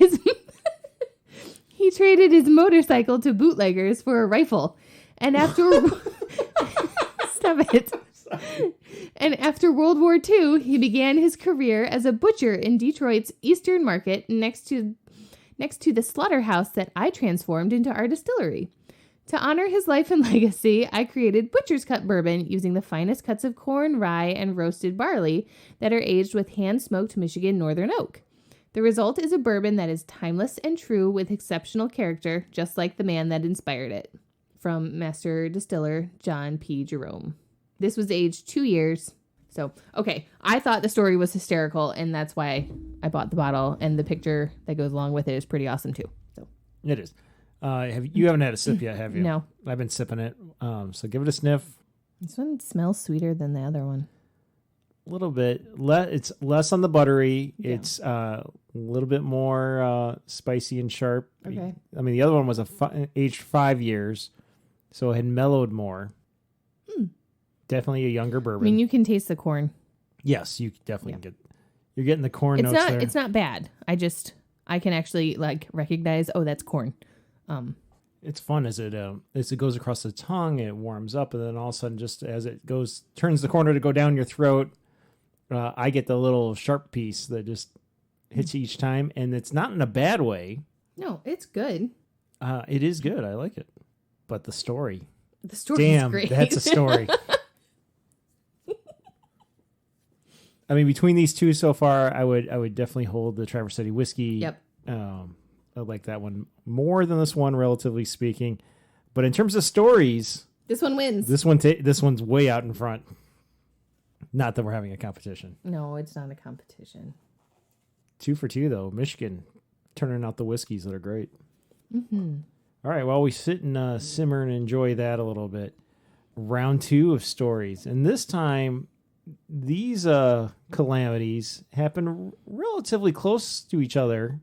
his motorcycle to bootleggers for a rifle. And after stop it. And after World War II, he began his career as a butcher in Detroit's Eastern Market next to the slaughterhouse that I transformed into our distillery. To honor his life and legacy, I created Butcher's Cut Bourbon using the finest cuts of corn, rye, and roasted barley that are aged with hand-smoked Michigan Northern Oak. The result is a bourbon that is timeless and true with exceptional character, just like the man that inspired it. From Master Distiller John P. Jerome. This was aged 2 years. So, okay, I thought the story was hysterical, and that's why I bought the bottle, and the picture that goes along with it is pretty awesome, too. So It is. You haven't had a sip yet, have you? No. I've been sipping it. So give it a sniff. This one smells sweeter than the other one. A little bit. It's less on the buttery. Yeah. It's a little bit more spicy and sharp. Okay. I mean, the other one was aged 5 years, so it had mellowed more. Definitely a younger I bourbon. mean, you can taste the corn. Yes, you definitely get. You're getting the corn notes there. It's not bad. I can actually recognize. Oh, that's corn. It's fun as it goes across the tongue. It warms up, and then all of a sudden, just as it turns the corner to go down your throat, I get the little sharp piece that just hits you each time, and it's not in a bad way. No, it's good. It is good. I like it, but the story. The story is great. That's a story. I mean, between these two so far, I would definitely hold the Traverse City whiskey. Yep. I like that one more than this one, relatively speaking. But in terms of stories, This one wins. this one's way out in front. Not that we're having a competition. No, it's not a competition. 2 for 2 though. Michigan turning out the whiskeys that are great. Mm-hmm. All right, while we sit and simmer and enjoy that a little bit, round 2 of stories, and this time these calamities happen relatively close to each other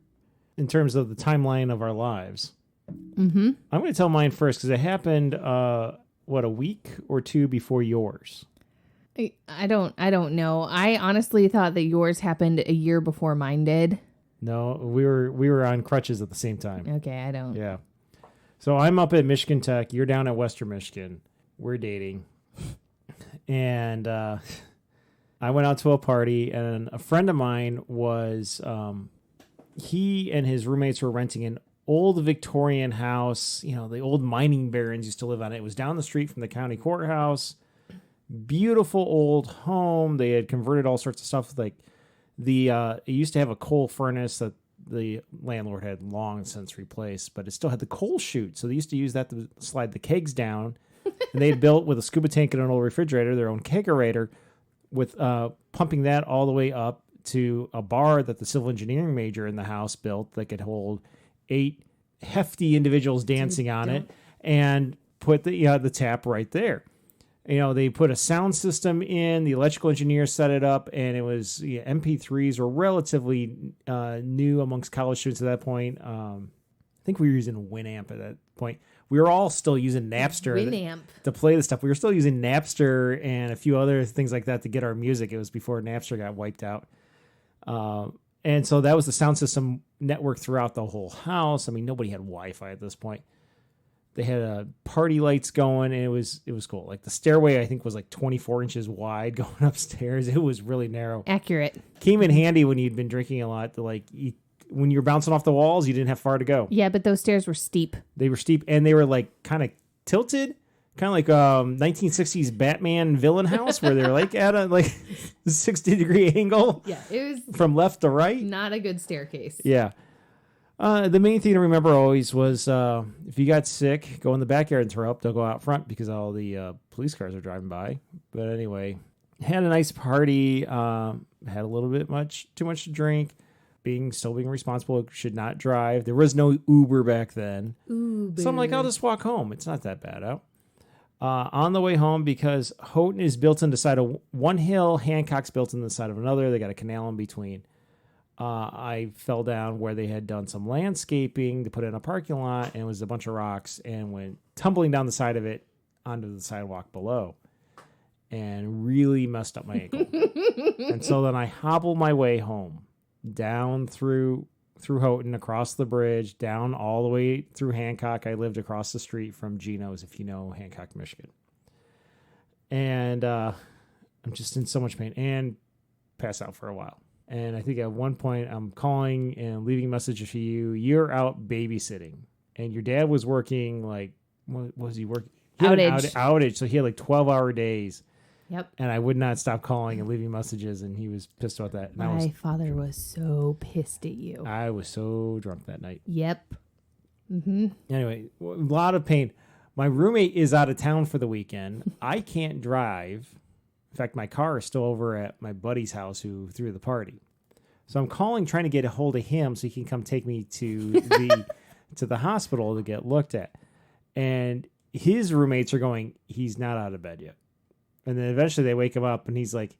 in terms of the timeline of our lives. Mm-hmm. I'm going to tell mine first because it happened, a week or 2 before yours. I don't know. I honestly thought that yours happened a year before mine did. No, we were on crutches at the same time. Okay, I don't. Yeah. So I'm up at Michigan Tech. You're down at Western Michigan. We're dating. And I went out to a party, and a friend of mine was, he and his roommates were renting an old Victorian house. You know, the old mining barons used to live on it. It was down the street from the county courthouse. Beautiful old home. They had converted all sorts of stuff. Like it used to have a coal furnace that the landlord had long since replaced, but it still had the coal chute. So they used to use that to slide the kegs down. And they had built with a scuba tank and an old refrigerator, their own kegerator, with pumping that all the way up to a bar that the civil engineering major in the house built that could hold 8 hefty individuals dancing on it, and put the tap right there. You know, they put a sound system in, the electrical engineer set it up, and it was MP3s were relatively new amongst college students at that point. I think we were using Winamp at that point. We were all still using Napster to play the stuff. We were still using Napster and a few other things like that to get our music. It was before Napster got wiped out. And so that was the sound system network throughout the whole house. I mean, nobody had Wi-Fi at this point. They had party lights going, and it was cool. Like the stairway, I think, was like 24 inches wide going upstairs. It was really narrow. Accurate. Came in handy when you'd been drinking a lot. When you were bouncing off the walls, you didn't have far to go. Yeah, but those stairs were steep. They were steep, and they were like kind of tilted, kind of like 1960s Batman villain house, where they're like at a 60-degree angle. Yeah, it was from left to right. Not a good staircase. Yeah. The main thing to remember always was if you got sick, go in the backyard and throw up. Don't go out front because all the police cars are driving by. But anyway, had a nice party. Had a little bit too much to drink. Still being responsible. Should not drive. There was no Uber back then. Uber. So I'm like, I'll just walk home. It's not that bad out. On the way home, because Houghton is built into the side of one hill, Hancock's built into the side of another. They got a canal in between. I fell down where they had done some landscaping to put in a parking lot, and it was a bunch of rocks, and went tumbling down the side of it onto the sidewalk below, and really messed up my ankle. And so then I hobbled my way home, down through Houghton, across the bridge, down all the way through Hancock. I lived across the street from Gino's, if you know Hancock, Michigan. And I'm just in so much pain and pass out for a while. And I think at one point I'm calling and leaving messages for you. You're out babysitting and your dad was working like, what was he working? He had an outage. So he had like 12-hour days. Yep. And I would not stop calling and leaving messages, and he was pissed about that. And my father was so pissed at you. I was so drunk that night. Yep. Mm-hmm. Anyway, a lot of pain. My roommate is out of town for the weekend. I can't drive. In fact, my car is still over at my buddy's house who threw the party. So I'm calling, trying to get a hold of him so he can come take me to the hospital to get looked at. And his roommates are going, he's not out of bed yet. And then eventually they wake him up and he's like,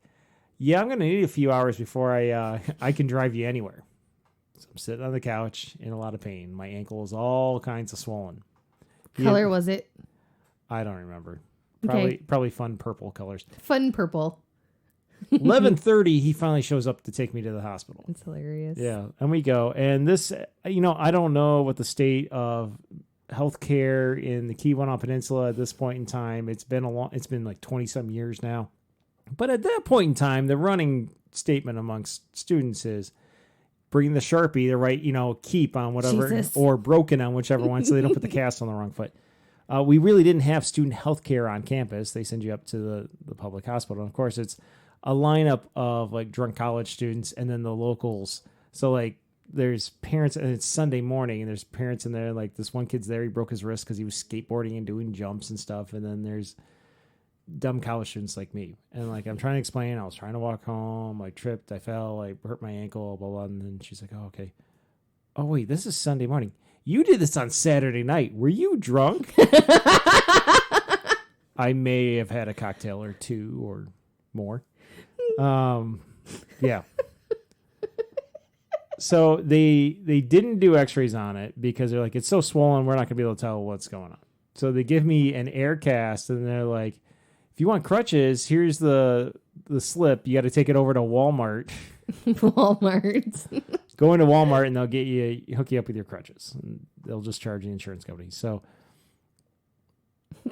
yeah, I'm going to need a few hours before I can drive you anywhere. So I'm sitting on the couch in a lot of pain. My ankle is all kinds of swollen. Color was it? I don't remember. Okay. Probably fun purple colors. Fun purple. 11:30, he finally shows up to take me to the hospital. It's hilarious. Yeah, and we go. And this, I don't know what the state of healthcare in the Keweenaw Peninsula at this point in time. It's been like 20-some years now. But at that point in time, the running statement amongst students is bring the Sharpie to write, keep on whatever, Jesus. Or broken on whichever one, so they don't put the cast on the wrong foot. We really didn't have student health care on campus. They send you up to the public hospital. And of course, it's a lineup of like drunk college students and then the locals. So like there's parents, and it's Sunday morning, and there's parents in there. Like this one kid's there, he broke his wrist because he was skateboarding and doing jumps and stuff. And then there's dumb college students like me. And like I'm trying to explain, I was trying to walk home, I tripped, I fell, I hurt my ankle, blah, blah. And then she's like, oh, okay. Oh, wait, this is Sunday morning. You did this on Saturday night. Were you drunk? I may have had a cocktail or two or more. Yeah. So they didn't do x-rays on it because they're like, it's so swollen, we're not going to be able to tell what's going on. So they give me an air cast, and they're like, if you want crutches, here's the slip. You got to take it over to Walmart. Walmart. Go into Walmart, and they'll hook you up with your crutches. And they'll just charge the insurance company. So,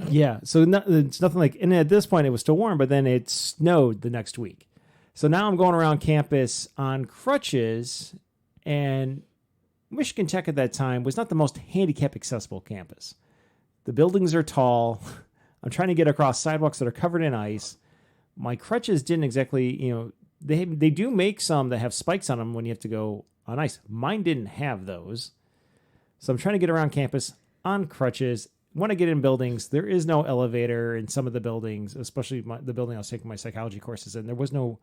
yeah. So it's nothing like, and at this point it was still warm, but then it snowed the next week. So now I'm going around campus on crutches, and Michigan Tech at that time was not the most handicap accessible campus. The buildings are tall. I'm trying to get across sidewalks that are covered in ice. My crutches didn't exactly, they do make some that have spikes on them when you have to go on ice. Mine didn't have those. So I'm trying to get around campus on crutches. When I get in buildings, there is no elevator in some of the buildings, especially the building I was taking my psychology courses in. There was no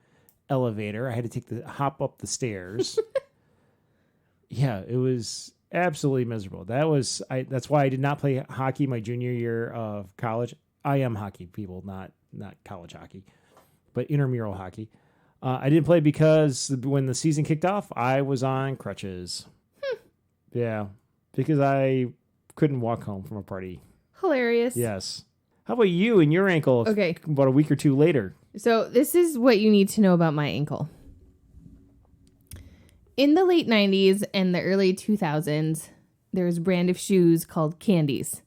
elevator. I had to hop up the stairs. Yeah, it was absolutely miserable. That's why I did not play hockey my junior year of college. I am hockey, people, not college hockey, but intramural hockey. I didn't play because when the season kicked off, I was on crutches. Yeah, because I couldn't walk home from a party. Hilarious. Yes. How about you and your ankle? Okay. About a week or two later. So this is what you need to know about my ankle. In the late 90s and the early 2000s, there was a brand of shoes called Candies.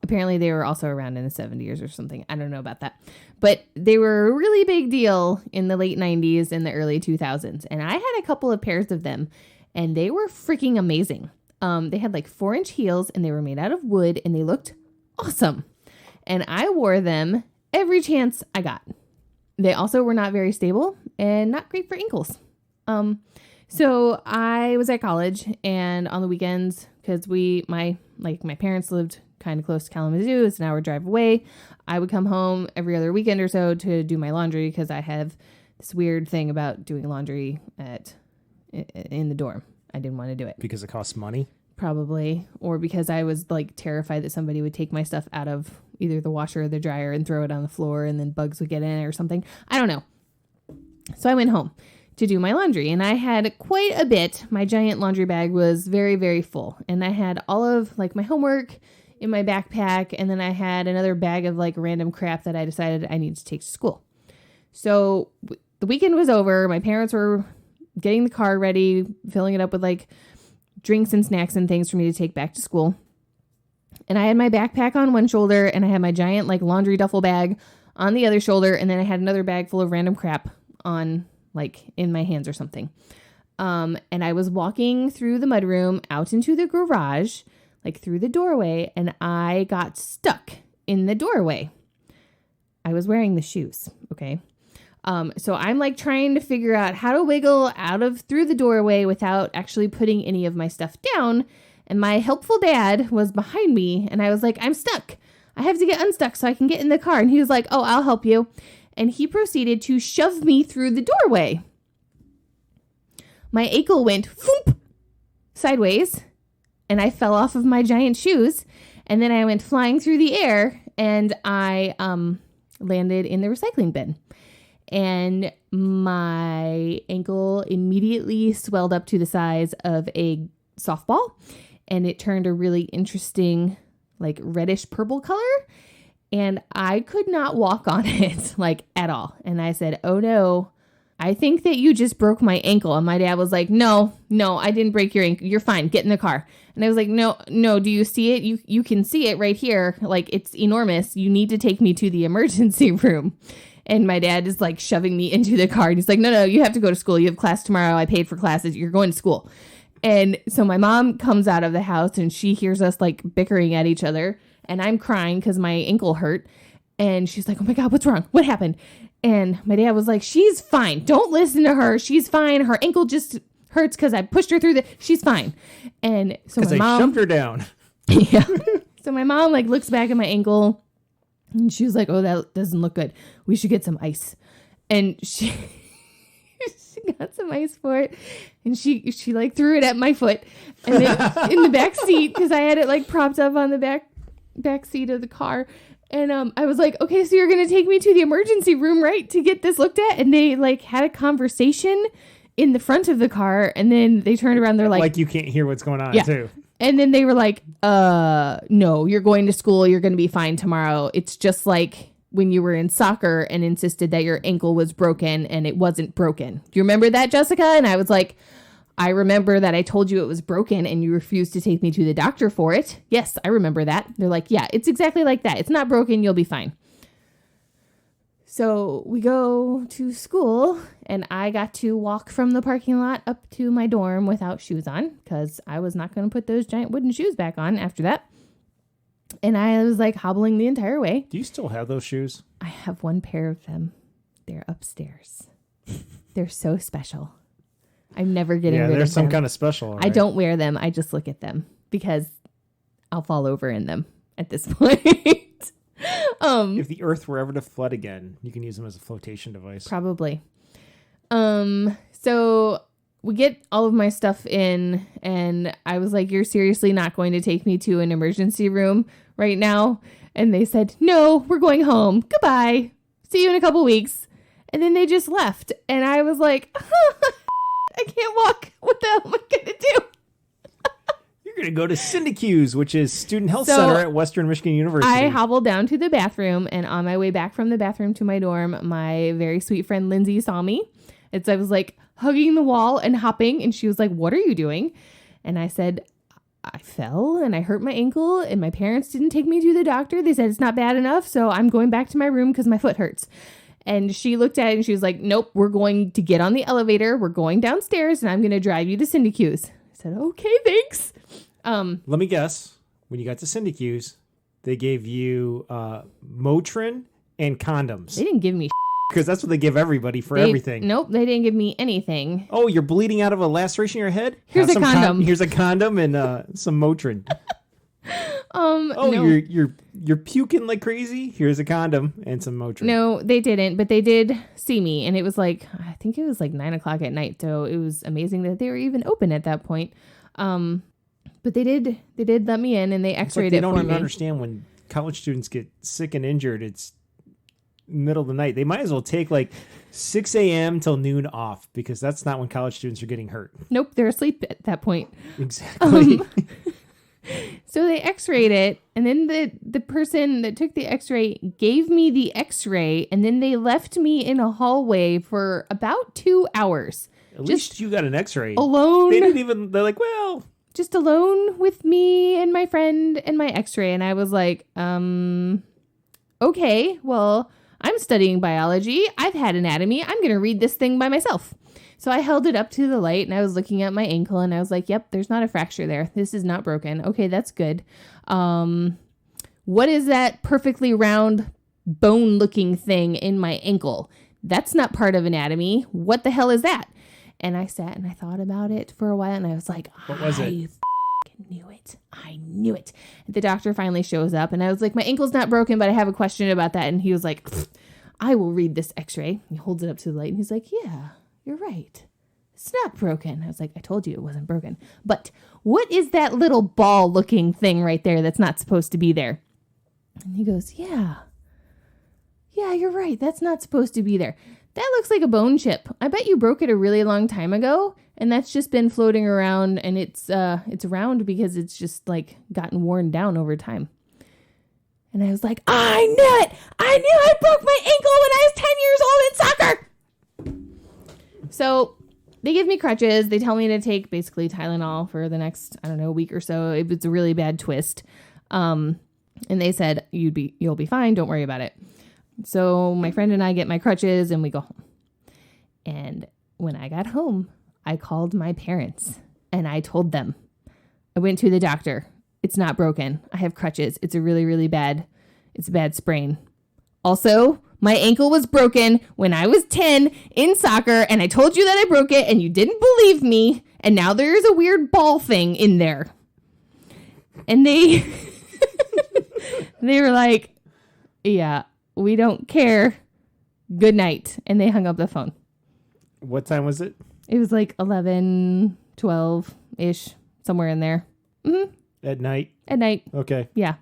Apparently they were also around in the 70s or something. I don't know about that. But they were a really big deal in the late 90s and the early 2000s. And I had a couple of pairs of them, and they were freaking amazing. They had like 4-inch heels, and they were made out of wood, and they looked awesome. And I wore them every chance I got. They also were not very stable and not great for ankles. So I was at college, and on the weekends, because my parents lived kind of close to Kalamazoo, it's an hour drive away, I would come home every other weekend or so to do my laundry, because I have this weird thing about doing laundry in the dorm. I didn't want to do it. Because it costs money? Probably. Or because I was like terrified that somebody would take my stuff out of either the washer or the dryer and throw it on the floor, and then bugs would get in it or something. I don't know. So I went home to do my laundry, and I had quite a bit. My giant laundry bag was very, very full, and I had all of like my homework in my backpack, and then I had another bag of like random crap that I decided I needed to take to school. So the weekend was over. My parents were getting the car ready, filling it up with like drinks and snacks and things for me to take back to school. And I had my backpack on one shoulder, and I had my giant like laundry duffel bag on the other shoulder, and then I had another bag full of random crap on, like, in my hands or something. And I was walking through the mudroom out into the garage, like through the doorway, and I got stuck in the doorway. I was wearing the shoes, okay? So I'm like trying to figure out how to wiggle through the doorway without actually putting any of my stuff down. And my helpful dad was behind me, and I was like, I'm stuck. I have to get unstuck so I can get in the car. And he was like, oh, I'll help you. And he proceeded to shove me through the doorway. My ankle went whoop, sideways, and I fell off of my giant shoes. And then I went flying through the air, and I landed in the recycling bin. And my ankle immediately swelled up to the size of a softball, and it turned a really interesting, like, reddish purple color, and I could not walk on it, like, at all. And I said, oh no, I think that you just broke my ankle. And my dad was like, no, I didn't break your ankle. You're fine. Get in the car. And I was like, no, do you see it? You can see it right here. Like, it's enormous. You need to take me to the emergency room. And my dad is like shoving me into the car. And he's like, no, you have to go to school. You have class tomorrow. I paid for classes. You're going to school. And so my mom comes out of the house and she hears us like bickering at each other. And I'm crying because my ankle hurt. And she's like, oh my God, what's wrong? What happened? And my dad was like, she's fine. Don't listen to her. She's fine. Her ankle just hurts because I pushed her through she's fine. And so my mom shoved her down. Yeah. So my mom like looks back at my ankle and she was like, oh, that doesn't look good. We should get some ice. And she got some ice for it. And she like threw it at my foot and then in the back seat because I had it like propped up on the back seat of the car. And I was like, okay, so you're going to take me to the emergency room, right, to get this looked at? And they like had a conversation in the front of the car. And then they turned around. They're like, you can't hear what's going on, too. And then they were like, no, you're going to school. You're going to be fine tomorrow. It's just like when you were in soccer and insisted that your ankle was broken and it wasn't broken. Do you remember that, Jessica? And I was like, I remember that I told you it was broken and you refused to take me to the doctor for it. Yes, I remember that. They're like, yeah, it's exactly like that. It's not broken. You'll be fine. So we go to school and I got to walk from the parking lot up to my dorm without shoes on because I was not going to put those giant wooden shoes back on after that. And I was like hobbling the entire way. Do you still have those shoes? I have one pair of them. They're upstairs. They're so special. I'm never getting rid of them. Yeah, there's some kind of special. Right? I don't wear them. I just look at them because I'll fall over in them at this point. If the earth were ever to flood again, you can use them as a flotation device. Probably. So we get all of my stuff in and I was like, you're seriously not going to take me to an emergency room right now? And they said, no, we're going home. Goodbye. See you in a couple weeks. And then they just left. And I was like, I can't walk. What the hell am I going to do? You're going to go to Syndicuse, which is Student Health Center at Western Michigan University. I hobbled down to the bathroom, and on my way back from the bathroom to my dorm, my very sweet friend Lindsay saw me. I was like hugging the wall and hopping, and she was like, what are you doing? And I said, I fell and I hurt my ankle, and my parents didn't take me to the doctor. They said it's not bad enough, so I'm going back to my room because my foot hurts. And she looked at it and she was like, nope, we're going to get on the elevator. We're going downstairs and I'm going to drive you to Syndicuse. I said, okay, thanks. Let me guess. When you got to Syndicuse, they gave you Motrin and condoms. They didn't give me because that's what they give everybody for everything. Nope, they didn't give me anything. Oh, you're bleeding out of a laceration in your head? Here's a condom. Here's a condom and some Motrin. No. You're puking like crazy. Here's a condom and some Motrin. No, they didn't, but they did see me, and it was like I think it was like 9:00 at night, so it was amazing that they were even open at that point. But they did let me in, and they X-rayed it for me. They don't even understand when college students get sick and injured. It's middle of the night. They might as well take like 6 a.m. till noon off because that's not when college students are getting hurt. Nope, they're asleep at that point. Exactly. So they X-rayed it, and then the person that took the X-ray gave me the X-ray, and then they left me in a hallway for about 2 hours. At least you got an X-ray. Alone. They're like, well. Just alone with me and my friend and my X-ray. And I was like, okay, well, I'm studying biology. I've had anatomy. I'm going to read this thing by myself. So I held it up to the light and I was looking at my ankle and I was like, yep, there's not a fracture there. This is not broken. Okay, that's good. What is that perfectly round bone looking thing in my ankle? That's not part of anatomy. What the hell is that? And I sat and I thought about it for a while and I was like, what was it? Knew it. I knew it. The doctor finally shows up and I was like, my ankle's not broken, but I have a question about that. And he was like, I will read this x-ray. He holds it up to the light and he's like, yeah, you're right. It's not broken. I was like, I told you it wasn't broken. But what is that little ball looking thing right there that's not supposed to be there? And he goes, yeah, you're right. That's not supposed to be there. That looks like a bone chip. I bet you broke it a really long time ago. And that's just been floating around and it's round because it's just like gotten worn down over time. And I was like, I knew it. I knew I broke my ankle when I was 10 years old in soccer. So they give me crutches. They tell me to take basically Tylenol for the next, week or so. It was a really bad twist. And they said, you'll be fine. Don't worry about it. So my friend and I get my crutches and we go home. And when I got home, I called my parents and I told them, I went to the doctor. It's not broken. I have crutches. It's a really, really bad sprain. Also, my ankle was broken when I was 10 in soccer and I told you that I broke it and you didn't believe me. And now there's a weird ball thing in there. And they were like, yeah, we don't care. Good night. And they hung up the phone. What time was it? It was like 11, 12-ish, somewhere in there. Mm-hmm. At night? At night. Okay. Yeah.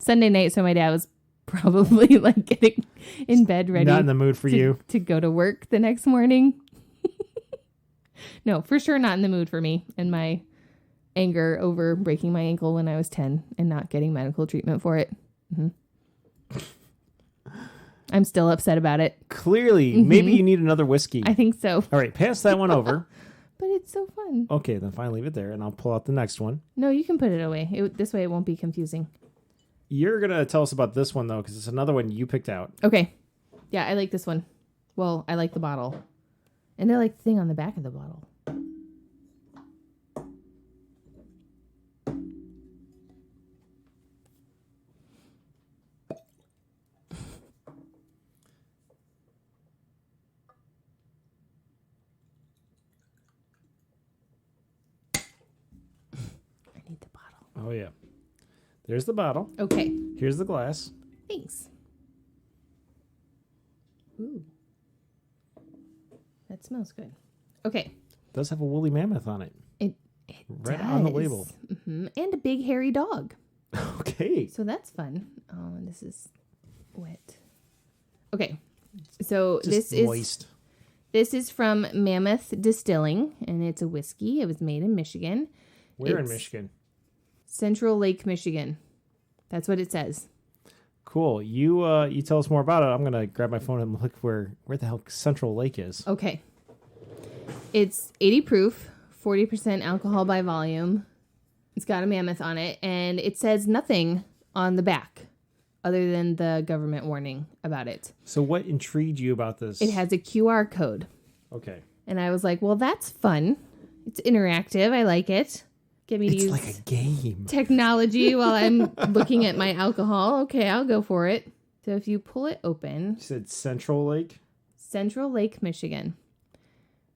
Sunday night, so my dad was probably like getting in bed ready. Not in the mood for you. To go to work the next morning. No, for sure not in the mood for me and my anger over breaking my ankle when I was 10 and not getting medical treatment for it. Mm-hmm. I'm still upset about it. Clearly. Mm-hmm. Maybe you need another whiskey. I think so. All right, pass that one over. But it's so fun. Okay, then fine, leave it there, and I'll pull out the next one. No, you can put it away. This way it won't be confusing. You're going to tell us about this one, though, because it's another one you picked out. Okay. Yeah, I like this one. Well, I like the bottle. And I like the thing on the back of the bottle. Oh, yeah. There's the bottle. Okay. Here's the glass. Thanks. Ooh. That smells good. Okay. It does have a woolly mammoth on it. It right does. on the label. Mm-hmm. And a big hairy dog. Okay. So that's fun. Oh, and this is wet. Okay. So just moist. This is from Mammoth Distilling, and it's a whiskey. It was made in Michigan. Where in Michigan? Central Lake, Michigan. That's what it says. Cool. You tell us more about it. I'm going to grab my phone and look where the hell Central Lake is. Okay. It's 80 proof, 40% alcohol by volume. It's got a mammoth on it, and it says nothing on the back other than the government warning about it. So what intrigued you about this? It has a QR code. Okay. And I was like, well, that's fun. It's interactive. I like it. Get me to use like a game. Technology while I'm looking at my alcohol. Okay, I'll go for it. So if you pull it open. You said Central Lake? Central Lake, Michigan.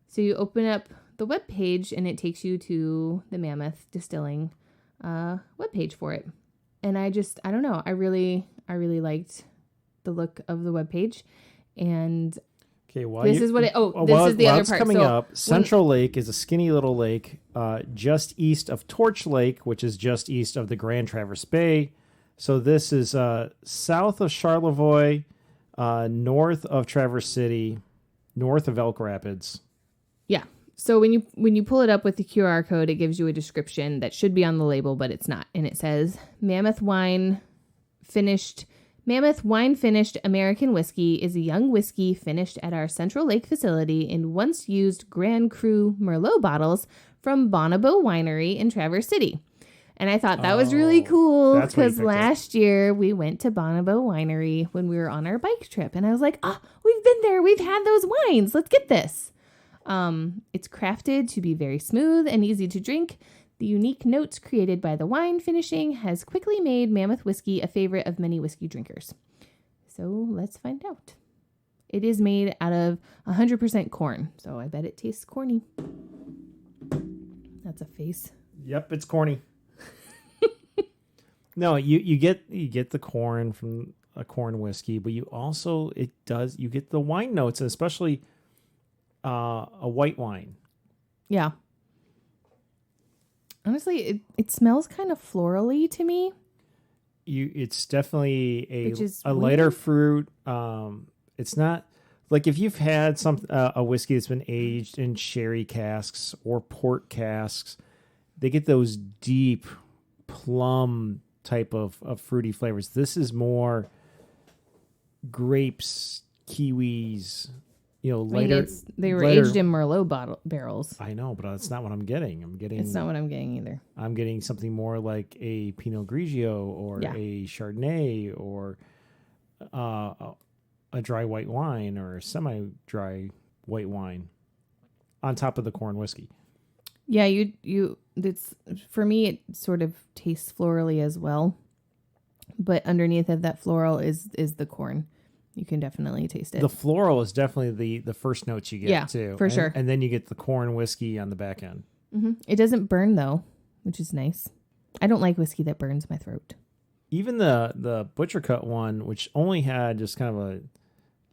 So you open up the webpage and it takes you to the Mammoth Distilling webpage for it. And I don't know. I really liked the look of the webpage. And okay, this is the other part. Coming up, Central Lake is a skinny little lake just east of Torch Lake, which is just east of the Grand Traverse Bay. So this is south of Charlevoix, north of Traverse City, north of Elk Rapids. Yeah. So when you pull it up with the QR code, it gives you a description that should be on the label, but it's not. And it says Mammoth Wine Finished American Whiskey is a young whiskey finished at our Central Lake facility in once used Grand Cru Merlot bottles from Bonobo Winery in Traverse City. And I thought that was really cool that's why you because picked it. last year we went to Bonobo Winery when we were on our bike trip. And I was like, we've been there. We've had those wines. Let's get this. It's crafted to be very smooth and easy to drink. The unique notes created by the wine finishing has quickly made Mammoth whiskey a favorite of many whiskey drinkers. So let's find out. It is made out of 100% corn, so I bet it tastes corny. That's a face. Yep, it's corny. No, you get the corn from a corn whiskey, but you also you get the wine notes, and especially a white wine. Yeah. Honestly, it smells kind of florally to me. It's definitely a weird. lighter fruit. It's not like if you've had a whiskey that's been aged in sherry casks or port casks, they get those deep plum type of fruity flavors. This is more grapes, kiwis, lighter. They were lighter. aged in Merlot barrels. I know, but that's not what I'm getting. It's not what I'm getting either. I'm getting something more like a Pinot Grigio or a Chardonnay or a dry white wine or a semi-dry white wine on top of the corn whiskey. Yeah, it's for me it sort of tastes florally as well. But underneath of that floral is the corn. You can definitely taste it. The floral is definitely the first notes you get too. For sure. And then you get the corn whiskey on the back end. Mm-hmm. It doesn't burn though, which is nice. I don't like whiskey that burns my throat. Even the butcher cut one, which only had just kind of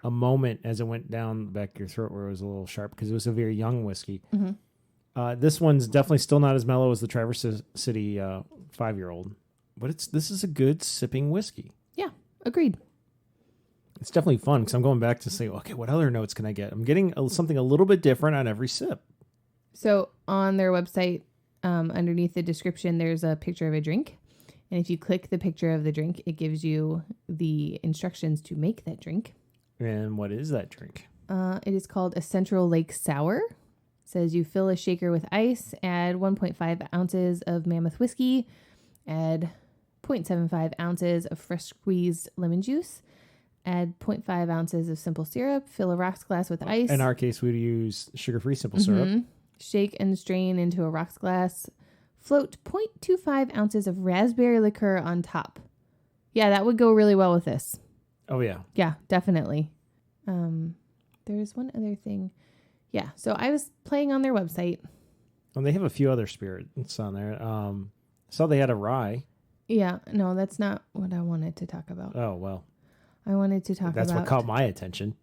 a moment as it went down the back of your throat where it was a little sharp because it was a very young whiskey. Mm-hmm. This one's definitely still not as mellow as the Traverse City 5-year-old, but this is a good sipping whiskey. Yeah, agreed. It's definitely fun because I'm going back to say, okay, what other notes can I get? I'm getting something a little bit different on every sip. So on their website, underneath the description, there's a picture of a drink. And if you click the picture of the drink, it gives you the instructions to make that drink. And what is that drink? It is called a Central Lake Sour. It says you fill a shaker with ice, add 1.5 ounces of Mammoth whiskey, add 0.75 ounces of fresh squeezed lemon juice, add 0.5 ounces of simple syrup, fill a rocks glass with ice. In our case, we'd use sugar-free simple syrup. Shake and strain into a rocks glass. Float 0.25 ounces of raspberry liqueur on top. Yeah, that would go really well with this. Oh, yeah. Yeah, definitely. There's one other thing. Yeah, so I was playing on their website. And they have a few other spirits on there. I saw they had a rye. Yeah, no, that's not what I wanted to talk about. Oh, well. I wanted to talk about... That's what caught my attention.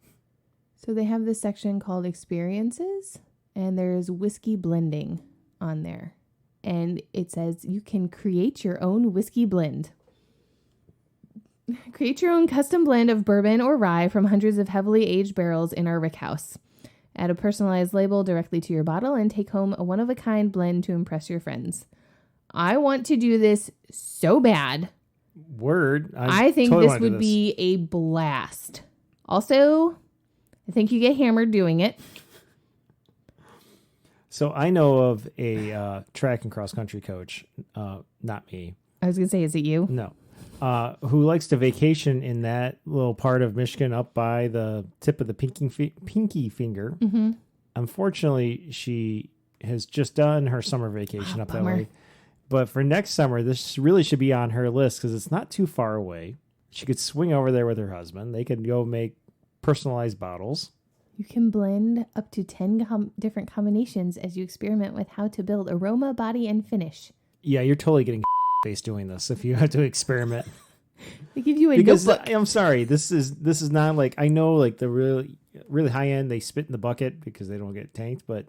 So they have this section called Experiences, and there's whiskey blending on there. And it says you can create your own whiskey blend. Create your own custom blend of bourbon or rye from hundreds of heavily aged barrels in our rickhouse. Add a personalized label directly to your bottle and take home a one-of-a-kind blend to impress your friends. I want to do this so bad. Word. I think totally this would be a blast. Also, I think you get hammered doing it. So I know of a track and cross country coach, not me. I was going to say, is it you? No. Who likes to vacation in that little part of Michigan up by the tip of the pinky finger. Mm-hmm. Unfortunately, she has just done her summer vacation up bummer. that way. But for next summer, this really should be on her list because it's not too far away. She could swing over there with her husband. They could go make personalized bottles. You can blend up to 10 different combinations as you experiment with how to build aroma, body, and finish. Yeah, you're totally getting face doing this if you have to experiment. They give you a because notebook. I'm sorry, this is not like, I know like the really high end, they spit in the bucket because they don't get tanked, but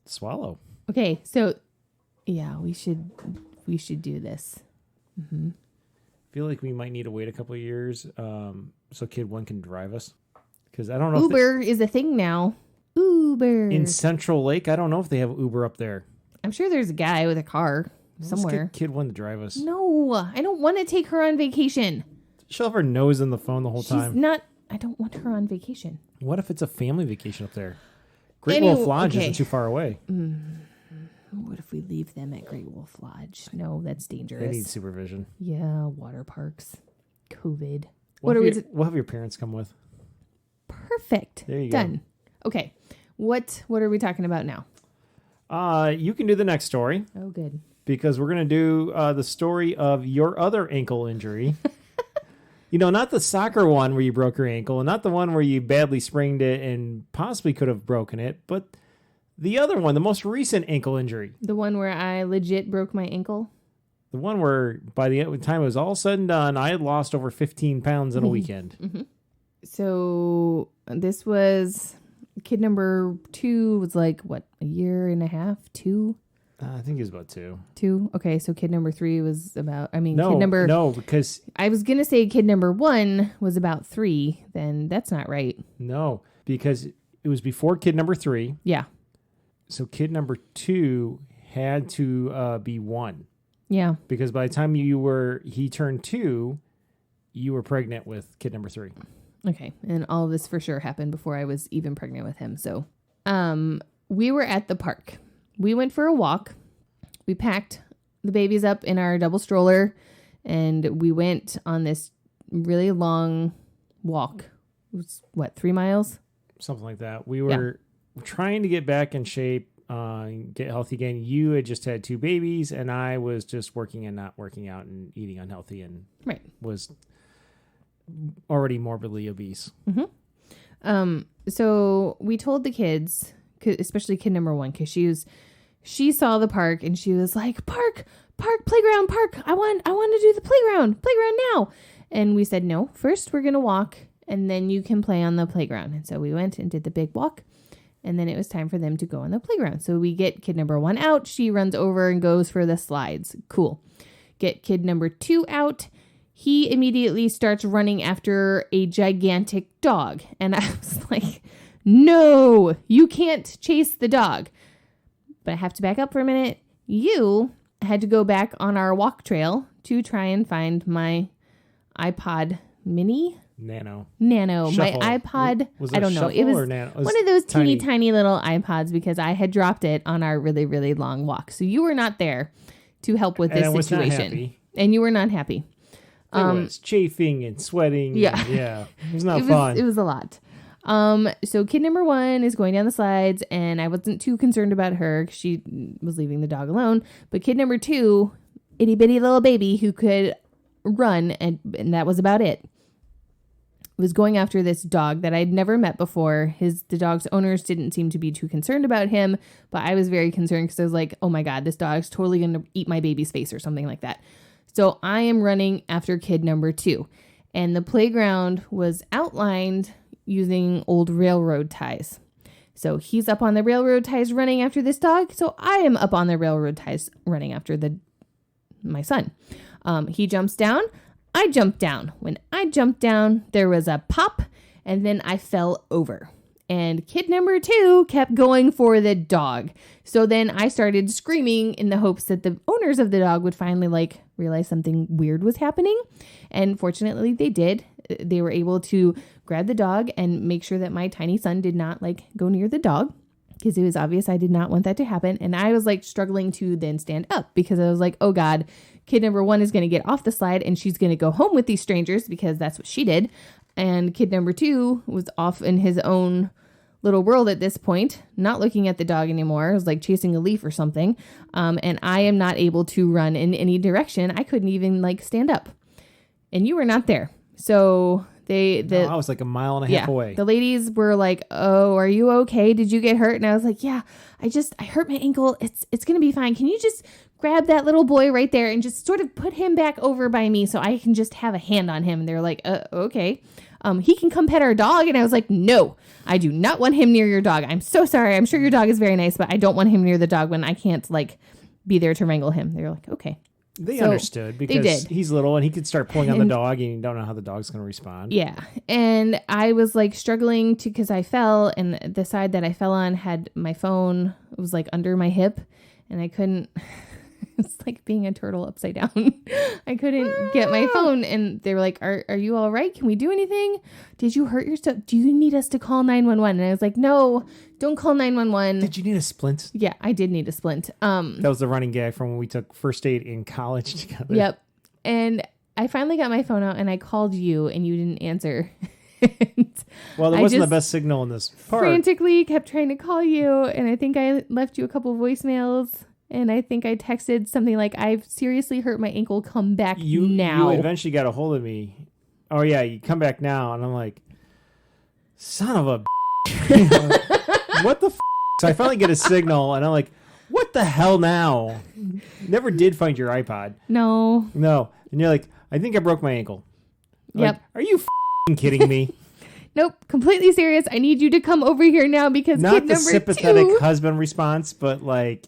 swallow. Okay, so yeah, we should do this. Mm-hmm. I feel like we might need to wait a couple of years so Kid One can drive us. Because I don't know. Uber is a thing now. Uber. In Central Lake, I don't know if they have Uber up there. I'm sure there's a guy with a car somewhere. Let's get Kid One to drive us. No, I don't want to take her on vacation. She'll have her nose in the phone the whole time. I don't want her on vacation. What if it's a family vacation up there? Great Wolf Lodge isn't too far away. What if we leave them at Great Wolf Lodge. No, that's dangerous. They need supervision. Yeah, water parks. COVID. We'll have your parents come with. Perfect. There you Done. go. Okay. What are we talking about now? You can do the next story. Oh, good. Because we're going to do the story of your other ankle injury. Not the soccer one where you broke your ankle, and not the one where you badly sprained it and possibly could have broken it, but the other one, the most recent ankle injury. The one where I legit broke my ankle? The one where by the time it was all said and done, I had lost over 15 pounds in a weekend. Mm-hmm. So this was... Kid number 2 was like, what, a year and a half? 2? I think it was about 2. 2? Okay, so kid number 3 was about, No, because... I was going to say kid number 1 was about 3. Then that's not right. No, because it was before kid number 3. Yeah. So kid number 2 had to be 1. Yeah. Because by the time he turned 2, you were pregnant with kid number 3. Okay. And all of this for sure happened before I was even pregnant with him. So, we were at the park. We went for a walk. We packed the babies up in our double stroller and we went on this really long walk. It was 3 miles? Something like that. We were trying to get back in shape, get healthy again. You had just had 2 babies and I was just working and not working out and eating unhealthy and was already morbidly obese. Mm-hmm. So we told the kids, especially kid number 1, because she saw the park and she was like, park, playground, park. I want to do the playground now. And we said, no, first we're going to walk and then you can play on the playground. And so we went and did the big walk and then it was time for them to go on the playground. So we get kid number 1 out. She runs over and goes for the slides. Cool. Get kid number 2 out. He immediately starts running after a gigantic dog. And I was like, no, you can't chase the dog. But I have to back up for a minute. You had to go back on our walk trail to try and find my iPod mini? Nano. My Shuffle. iPod. Was it I don't know. It was one of those tiny little iPods because I had dropped it on our really, really long walk. So you were not there to help with this situation. Not happy. And you were not happy. It was chafing and sweating. Yeah. It was not fun. It was a lot. So kid number 1 is going down the slides and I wasn't too concerned about her because she was leaving the dog alone. But kid number 2, itty bitty little baby who could run and that was about it. Was going after this dog that I'd never met before. The dog's owners didn't seem to be too concerned about him, but I was very concerned because I was like, oh my God, this dog's totally going to eat my baby's face or something like that. So I am running after kid number 2 and the playground was outlined using old railroad ties. So he's up on the railroad ties running after this dog. So I am up on the railroad ties running after my son. He jumps down. I jumped down. When I jumped down, there was a pop and then I fell over. And kid number 2 kept going for the dog. So then I started screaming in the hopes that the owners of the dog would finally realize something weird was happening. And fortunately they did. They were able to grab the dog and make sure that my tiny son did not go near the dog because it was obvious I did not want that to happen. And I was struggling to then stand up because I was like, oh God, kid number 1 is going to get off the slide and she's going to go home with these strangers because that's what she did. And kid number 2 was off in his own little world at this point, not looking at the dog anymore. It was chasing a leaf or something. And I am not able to run in any direction. I couldn't even stand up. And you were not there. So I was a mile and a half away. The ladies were like, oh, are you okay? Did you get hurt? And I was like, yeah, I hurt my ankle. It's going to be fine. Can you just grab that little boy right there and just sort of put him back over by me so I can just have a hand on him? And they're like, okay. He can come pet our dog. And I was like, no, I do not want him near your dog. I'm so sorry. I'm sure your dog is very nice, but I don't want him near the dog when I can't be there to wrangle him. They're like, okay. They understood because he's little and he could start pulling on the dog and you don't know how the dog's going to respond. Yeah. And I was struggling because I fell and the side that I fell on had my phone. It was under my hip and I couldn't It's like being a turtle upside down. I couldn't get my phone, and they were like, are you all right? Can we do anything? Did you hurt yourself? Do you need us to call 911? And I was like, no, don't call 911. Did you need a splint? Yeah, I did need a splint. That was the running gag from when we took first aid in college together. Yep. And I finally got my phone out, and I called you, and you didn't answer. Well, there wasn't the best signal in this part. Frantically kept trying to call you, and I think I left you a couple voicemails, and I think I texted something like, I've seriously hurt my ankle, come back now. You eventually got a hold of me. Oh, yeah, you come back now. And I'm like, son of a what the So I finally get a signal, and I'm like, what the hell now? Never did find your iPod. No. And you're like, I think I broke my ankle. Yep. Like, are you kidding me? Nope. Completely serious. I need you to come over here now because not kid the number sympathetic 2. husband response, but like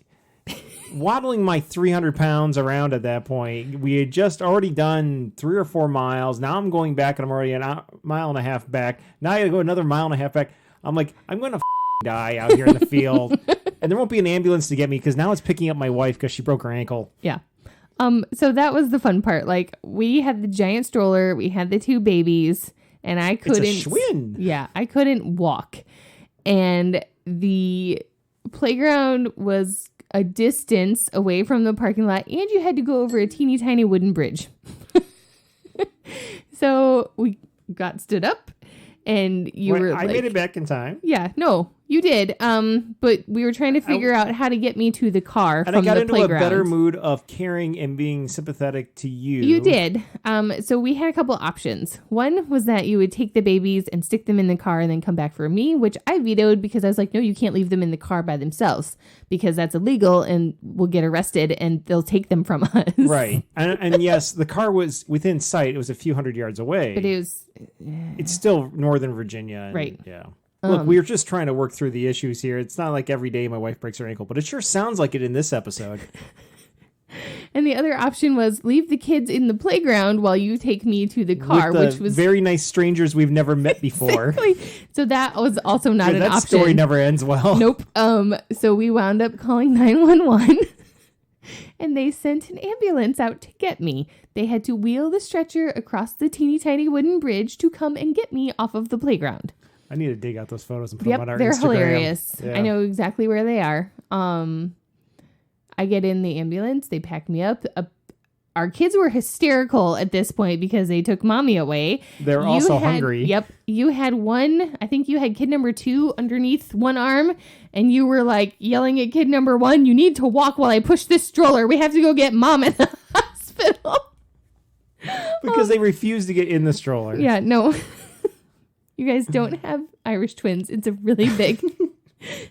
waddling my 300 pounds around at that point. We had just already done 3 or 4 miles. Now I'm going back, and I'm already a mile and a half back. Now I got to go another mile and a half back. I'm like, I'm going to die out here in the field, and there won't be an ambulance to get me because now it's picking up my wife because she broke her ankle. Yeah. So that was the fun part. Like, we had the giant stroller, we had the 2 babies, and I couldn't. It's a Schwinn. Yeah, I couldn't walk, and the playground was a distance away from the parking lot, and you had to go over a teeny tiny wooden bridge. So we got stood up, and I made it back in time. Yeah, no, you did. But we were trying to figure out how to get me to the car from the playground. And I got into a better mood of caring and being sympathetic to you. You did. So we had a couple options. One was that you would take the babies and stick them in the car and then come back for me, which I vetoed because I was like, no, you can't leave them in the car by themselves because that's illegal and we'll get arrested and they'll take them from us. Right. And yes, the car was within sight. It was a few hundred yards away. But it's still Northern Virginia. And, right. Yeah. Look, we were just trying to work through the issues here. It's not like every day my wife breaks her ankle, but it sure sounds like it in this episode. And the other option was leave the kids in the playground while you take me to the car, which was very nice strangers we've never met before. Exactly. So that was also not an option. That story never ends well. Nope. So we wound up calling 911 and they sent an ambulance out to get me. They had to wheel the stretcher across the teeny tiny wooden bridge to come and get me off of the playground. I need to dig out those photos and put them on our they're Instagram. Hilarious. Yeah. I know exactly where they are. I get in the ambulance. They pack me up. Our kids were hysterical at this point because they took mommy away. They're also hungry. Yep. You had one, I think you had kid number 2 underneath one arm, and you were like yelling at kid number 1, you need to walk while I push this stroller. We have to go get mom at the hospital. Because they refuse to get in the stroller. Yeah, no. You guys don't have Irish twins. It's a really big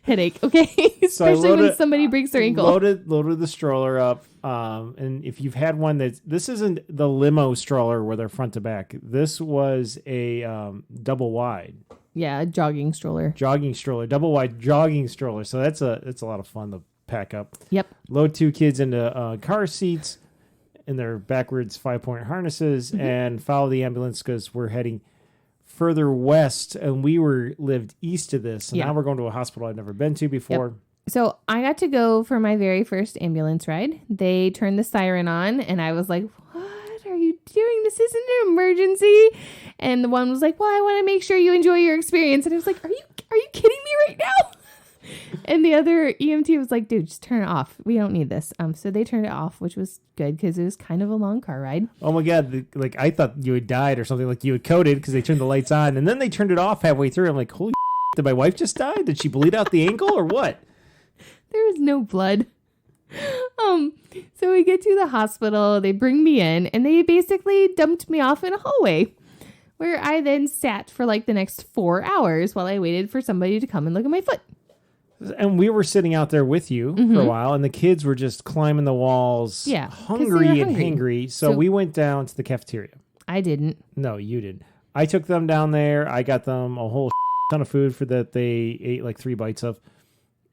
headache, okay? Especially when somebody breaks their ankle. Loaded the stroller up. And if you've had one this isn't the limo stroller where they're front to back. This was a double wide. Yeah, a jogging stroller. Double wide jogging stroller. So that's a lot of fun to pack up. Yep. Load 2 kids into car seats in their backwards 5-point harnesses and follow the ambulance because we're heading further west, and we lived east of this, and now we're going to a hospital I've never been to before. Yep. So I got to go for my very first ambulance ride. They turned the siren on, and I was like, what are you doing? This isn't an emergency. And the one was like, well, I want to make sure you enjoy your experience. And I was like, are you kidding me right now? And the other EMT was like, dude, just turn it off. We don't need this. So they turned it off, which was good because it was kind of a long car ride. Oh my God. I thought you had died or something, like you had coded because they turned the lights on and then they turned it off halfway through. I'm like, holy did my wife just die? Did she bleed out the ankle or what? There was no blood. So we get to the hospital, they bring me in and they basically dumped me off in a hallway where I then sat for like the next 4 hours while I waited for somebody to come and look at my foot. And we were sitting out there with you for a while, and the kids were just climbing the walls, hungry and hangry. So we went down to the cafeteria. I didn't. No, you didn't. I took them down there. I got them a whole ton of food that they ate like 3 bites of,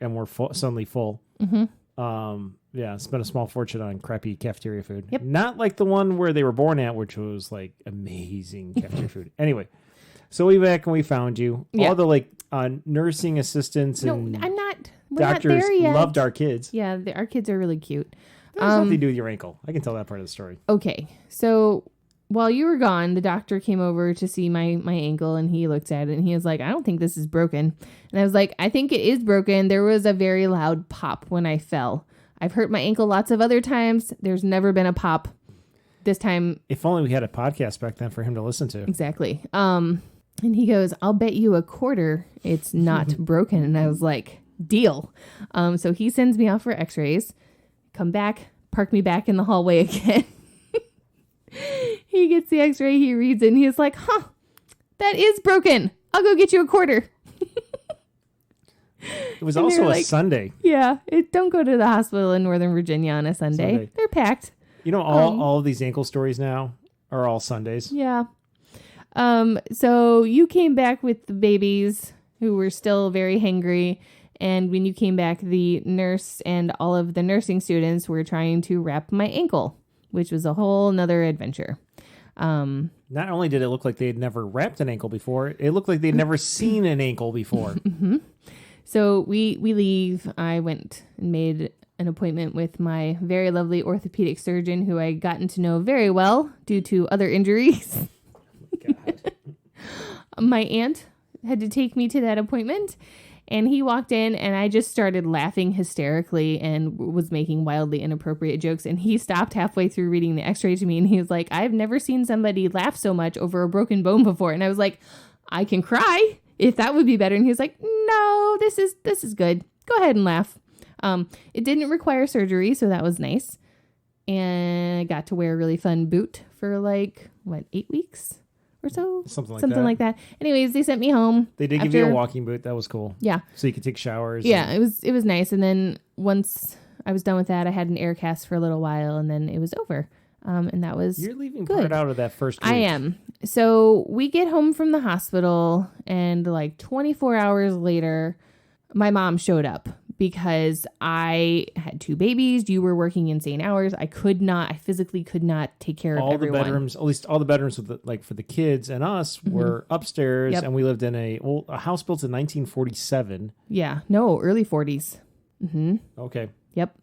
and were suddenly full. Spent a small fortune on crappy cafeteria food. Yep. Not like the one where they were born at, which was like amazing cafeteria food. Anyway, so we back and we found you. Yeah. All the nursing assistants and we're doctors not there yet. loved our kids. Yeah, our kids are really cute. That has nothing to do with your ankle. I can tell that part of the story. Okay. So while you were gone, the doctor came over to see my ankle, and he looked at it and he was like, I don't think this is broken. And I was like, I think it is broken. There was a very loud pop when I fell. I've hurt my ankle lots of other times. There's never been a pop. This time. If only we had a podcast back then for him to listen to. Exactly. And he goes, I'll bet you $0.25 it's not broken. And I was like, deal. So he sends me off for x-rays, come back, park me back in the hallway again. He gets the x-ray, he reads it, and he's like, that is broken. I'll go get you $0.25. It was also a Sunday. Yeah. Don't go to the hospital in Northern Virginia on a Sunday. They're packed. You know, all of these ankle stories now are all Sundays. Yeah. So you came back with the babies who were still very hangry. And when you came back, the nurse and all of the nursing students were trying to wrap my ankle, which was a whole nother adventure. Not only did it look like they had never wrapped an ankle before, it looked like they'd never seen an ankle before. Mm-hmm. So we leave. I went and made an appointment with my very lovely orthopedic surgeon, who I gotten to know very well due to other injuries. God. My aunt had to take me to that appointment, and he walked in, and I just started laughing hysterically and was making wildly inappropriate jokes. And he stopped halfway through reading the x-ray to me, and he was like, I've never seen somebody laugh so much over a broken bone before. And I was like, I can cry if that would be better. And he was like, no, this is good. Go ahead and laugh. It didn't require surgery, so that was nice. And I got to wear a really fun boot for 8 weeks or so? Something like that. Anyways, they sent me home. They did give you a walking boot. That was cool. Yeah. So you could take showers. Yeah, it was nice. And then once I was done with that, I had an air cast for a little while, and then it was over. And that was You're leaving good. part out of that first week. I am. So we get home from the hospital, and 24 hours later, my mom showed up because I had 2 babies. You were working insane hours. I physically could not take care of everyone. All the bedrooms, at least all the bedrooms for the kids and us were upstairs. Yep. And we lived in a house built in 1947. Yeah. No, early 40s. Mm-hmm. Okay. Yep.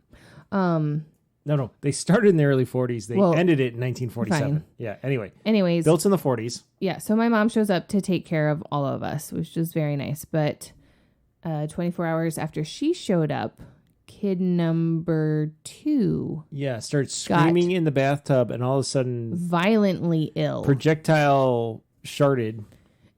No. They started in the early 40s. They ended it in 1947. Fine. Yeah. Anyways. Built in the 40s. Yeah. So my mom shows up to take care of all of us, which was very nice. But 24 hours after she showed up, kid number 2 started screaming in the bathtub, and all of a sudden violently ill, projectile sharted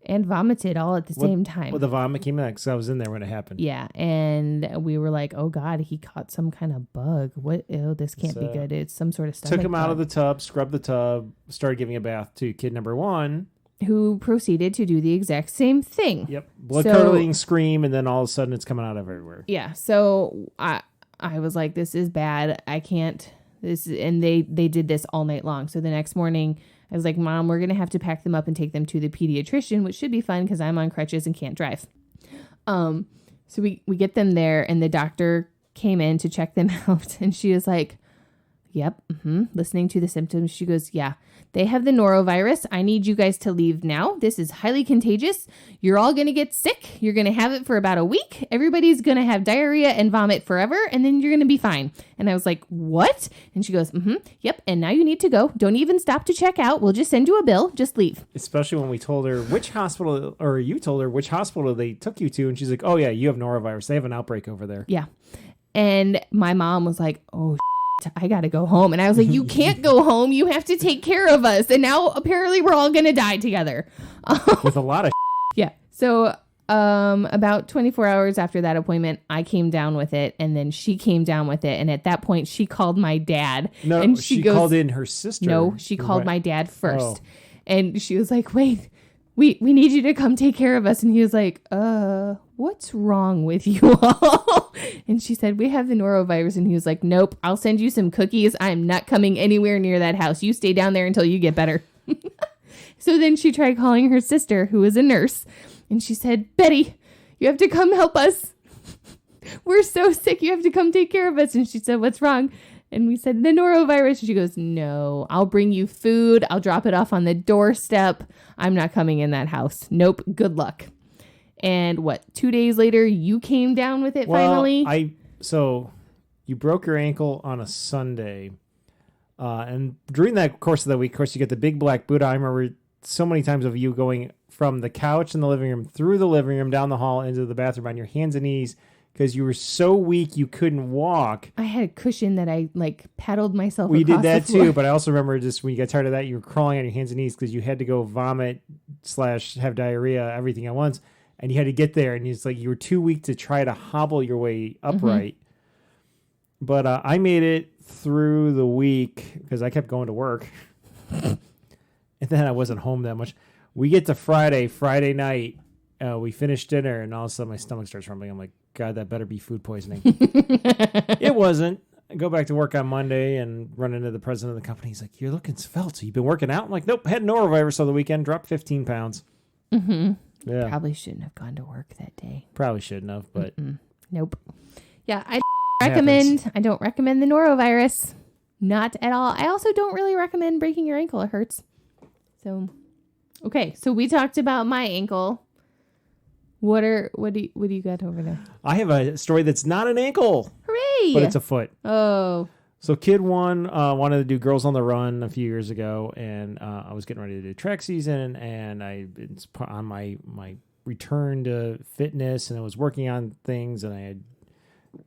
and vomited all at the same time. Well, the vomit came out because I was in there when it happened. Yeah, and we were like, oh God, he caught some kind of bug. What? Oh, this can't be good. It's some sort of stomach Took him out bug. of the tub, scrubbed the tub, started giving a bath to kid number 1, who proceeded to do the exact same thing. Yep. Blood-curdling scream, and then all of a sudden it's coming out of everywhere. Yeah. So I was like, this is bad. I can't. And they did this all night long. So the next morning, I was like, Mom, we're going to have to pack them up and take them to the pediatrician, which should be fun because I'm on crutches and can't drive. So we get them there, and the doctor came in to check them out, and she was like, yep. Listening to the symptoms, she goes, yeah, they have the norovirus. I need you guys to leave now. This is highly contagious. You're all going to get sick. You're going to have it for about a week. Everybody's going to have diarrhea and vomit forever, and then you're going to be fine. And I was like, what? And she goes, yep. And now you need to go. Don't even stop to check out. We'll just send you a bill. Just leave. Especially when we told her which hospital, or you told her which hospital they took you to. And she's like, oh yeah, you have norovirus. They have an outbreak over there. Yeah. And my mom was like, oh, I got to go home. And I was like, you can't go home. You have to take care of us. And now apparently we're all going to die together. With a lot of Yeah. So about 24 hours after that appointment, I came down with it. And then she came down with it. And at that point, she called my dad. No, and she called in her sister. No, she called my dad first. And she was like, wait, we need you to come take care of us. And he was like, what's wrong with you all? And she said, we have the norovirus. And he was like, nope, I'll send you some cookies. I'm not coming anywhere near that house. You stay down there until you get better. So then she tried calling her sister, who was a nurse. And she said, Betty, you have to come help us. We're so sick. You have to come take care of us. And she said, what's wrong? And we said, the norovirus. And she goes, no, I'll bring you food. I'll drop it off on the doorstep. I'm not coming in that house. Nope. Good luck. And 2 days later, you came down with it finally? So you broke your ankle on a Sunday. And during that course of the week, of course, you get the big black Buddha. I remember so many times of you going from the couch in the living room, through the living room, down the hall, into the bathroom on your hands and knees because you were so weak you couldn't walk. I had a cushion that I paddled myself We across did that the floor. too, but I also remember just when you got tired of that, you were crawling on your hands and knees because you had to go vomit / have diarrhea, everything at once. And you had to get there, and it's like you were too weak to try to hobble your way upright. Mm-hmm. But I made it through the week because I kept going to work. And then I wasn't home that much. We get to Friday night. We finish dinner, and all of a sudden my stomach starts rumbling. I'm like, God, that better be food poisoning. It wasn't. I go back to work on Monday and run into the president of the company. He's like, you're looking svelte. So you've been working out? I'm like, nope, had norovirus over the weekend, dropped 15 pounds. Mm-hmm. Yeah. Probably shouldn't have gone to work that day. Probably shouldn't have, but. Nope. Yeah, I don't recommend the norovirus. Not at all. I also don't really recommend breaking your ankle. It hurts. So, okay. So we talked about my ankle. What do you got over there? I have a story that's not an ankle. Hooray! But it's a foot. Oh. So kid one wanted to do Girls on the Run a few years ago, and I was getting ready to do track season, and I've been on my return to fitness, and I was working on things, and I had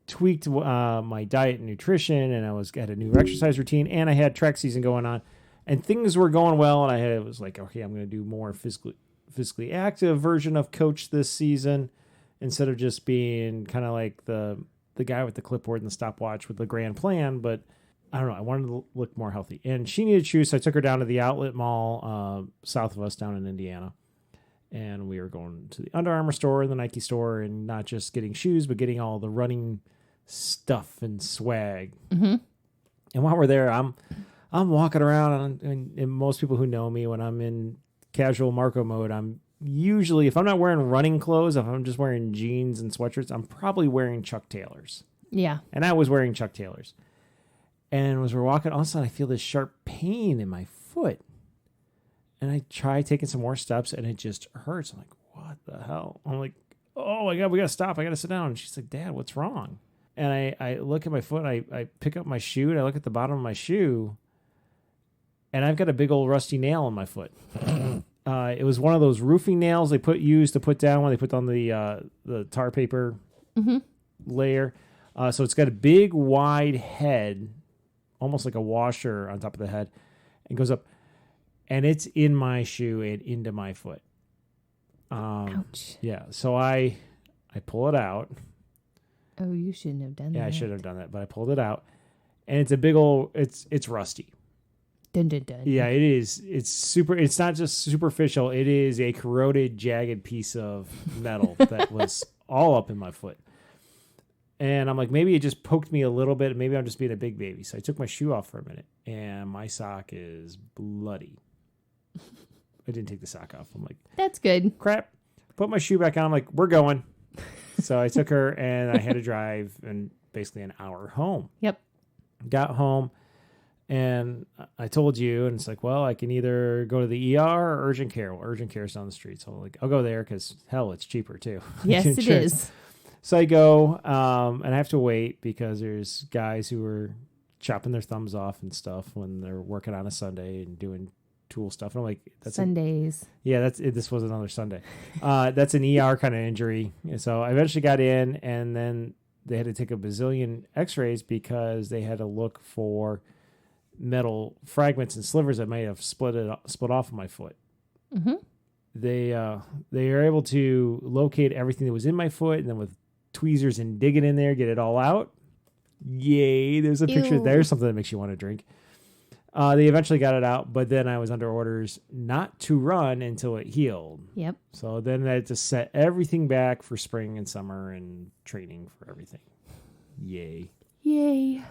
tweaked my diet and nutrition, and I had a new exercise routine, and I had track season going on, and things were going well, and I was like, okay, I'm going to do more physically active version of coach this season instead of just being kind of like the guy with the clipboard and the stopwatch with the grand plan. But I don't know, I wanted to look more healthy, and she needed shoes. So I took her down to the outlet mall south of us down in Indiana, and we were going to the Under Armour store and the Nike store, and not just getting shoes, but getting all the running stuff and swag. Mm-hmm. And while we're there, I'm walking around, and most people who know me, when I'm in casual Marco mode, I'm usually, if I'm not wearing running clothes, if I'm just wearing jeans and sweatshirts, I'm probably wearing Chuck Taylors. Yeah. And I was wearing Chuck Taylors. And as we're walking, all of a sudden I feel this sharp pain in my foot. And I try taking some more steps, and it just hurts. I'm like, what the hell? I'm like, oh my God, we got to stop. I got to sit down. And she's like, Dad, what's wrong? And I look at my foot, and I pick up my shoe, and I look at the bottom of my shoe, and I've got a big old rusty nail in my foot. It was one of those roofing nails they used to put down when they put on the tar paper layer. So it's got a big wide head, almost like a washer on top of the head, and goes up, and it's in my shoe and into my foot. Ouch. Yeah. So I pull it out. Oh, you shouldn't have done that. Yeah, I should have done that, but I pulled it out, and it's a big old. It's rusty. Dun, dun, dun. Yeah, it is. It's super. It's not just superficial. It is a corroded, jagged piece of metal that was all up in my foot. And I'm like, maybe it just poked me a little bit. Maybe I'm just being a big baby. So I took my shoe off for a minute, and my sock is bloody. I didn't take the sock off. I'm like, that's good. Crap. Put my shoe back on. I'm like, we're going. So I took her, and I had to drive and basically an hour home. Yep. Got home. And I told you, and it's like, well, I can either go to the ER or urgent care. Well, urgent care is down the street. So I'm like, I'll go there because, hell, it's cheaper too. Yes, it is. So I go, and I have to wait because there's guys who are chopping their thumbs off and stuff when they're working on a Sunday and doing tool stuff. And I'm like, that's Sundays. This was another Sunday. That's an ER kind of injury. And so I eventually got in, and then they had to take a bazillion x-rays because they had to look for metal fragments and slivers that may have split off of my foot. Mm-hmm. They are able to locate everything that was in my foot, and then with tweezers and dig it in there, get it all out. Yay! There's a picture. There's something that makes you want to drink. They eventually got it out, but then I was under orders not to run until it healed. Yep. So then I had to set everything back for spring and summer and training for everything. Yay! Yay!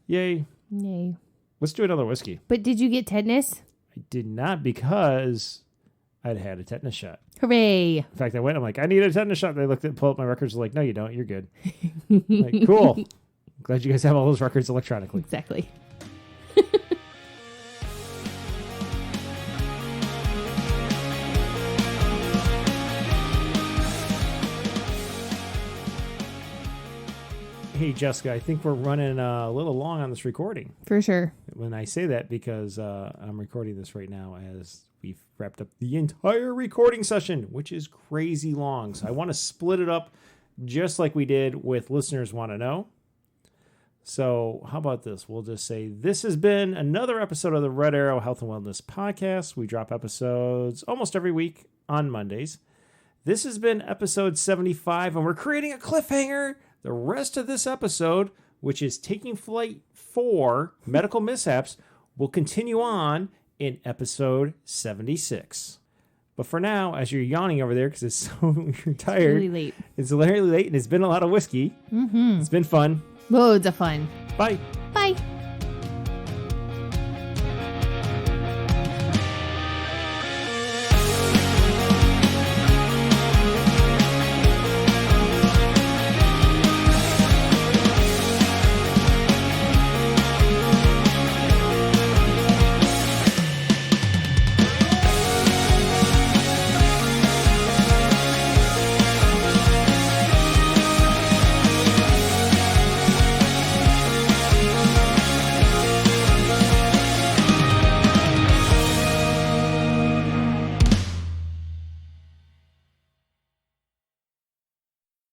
Yay! Yay! Let's do another whiskey. But did you get tetanus? I did not, because I'd had a tetanus shot. Hooray. In fact, I went, I'm like, I need a tetanus shot. They pulled up my records, like, no, you don't. You're good. Like, cool. Glad you guys have all those records electronically. Exactly. Hey, Jessica, I think we're running a little long on this recording. For sure. When I say that, because I'm recording this right now as we've wrapped up the entire recording session, which is crazy long. So I want to split it up just like we did with Listeners Want to Know. So how about this? We'll just say this has been another episode of the Red Arrow Health and Wellness Podcast. We drop episodes almost every week on Mondays. This has been episode 75, and we're creating a cliffhanger. The rest of this episode, which is Taking Flight 4, Medical Mishaps, will continue on in episode 76. But for now, as you're yawning over there because you're tired. Really late. It's literally late, and it's been a lot of whiskey. Mm-hmm. It's been fun. Loads of fun. Bye. Bye.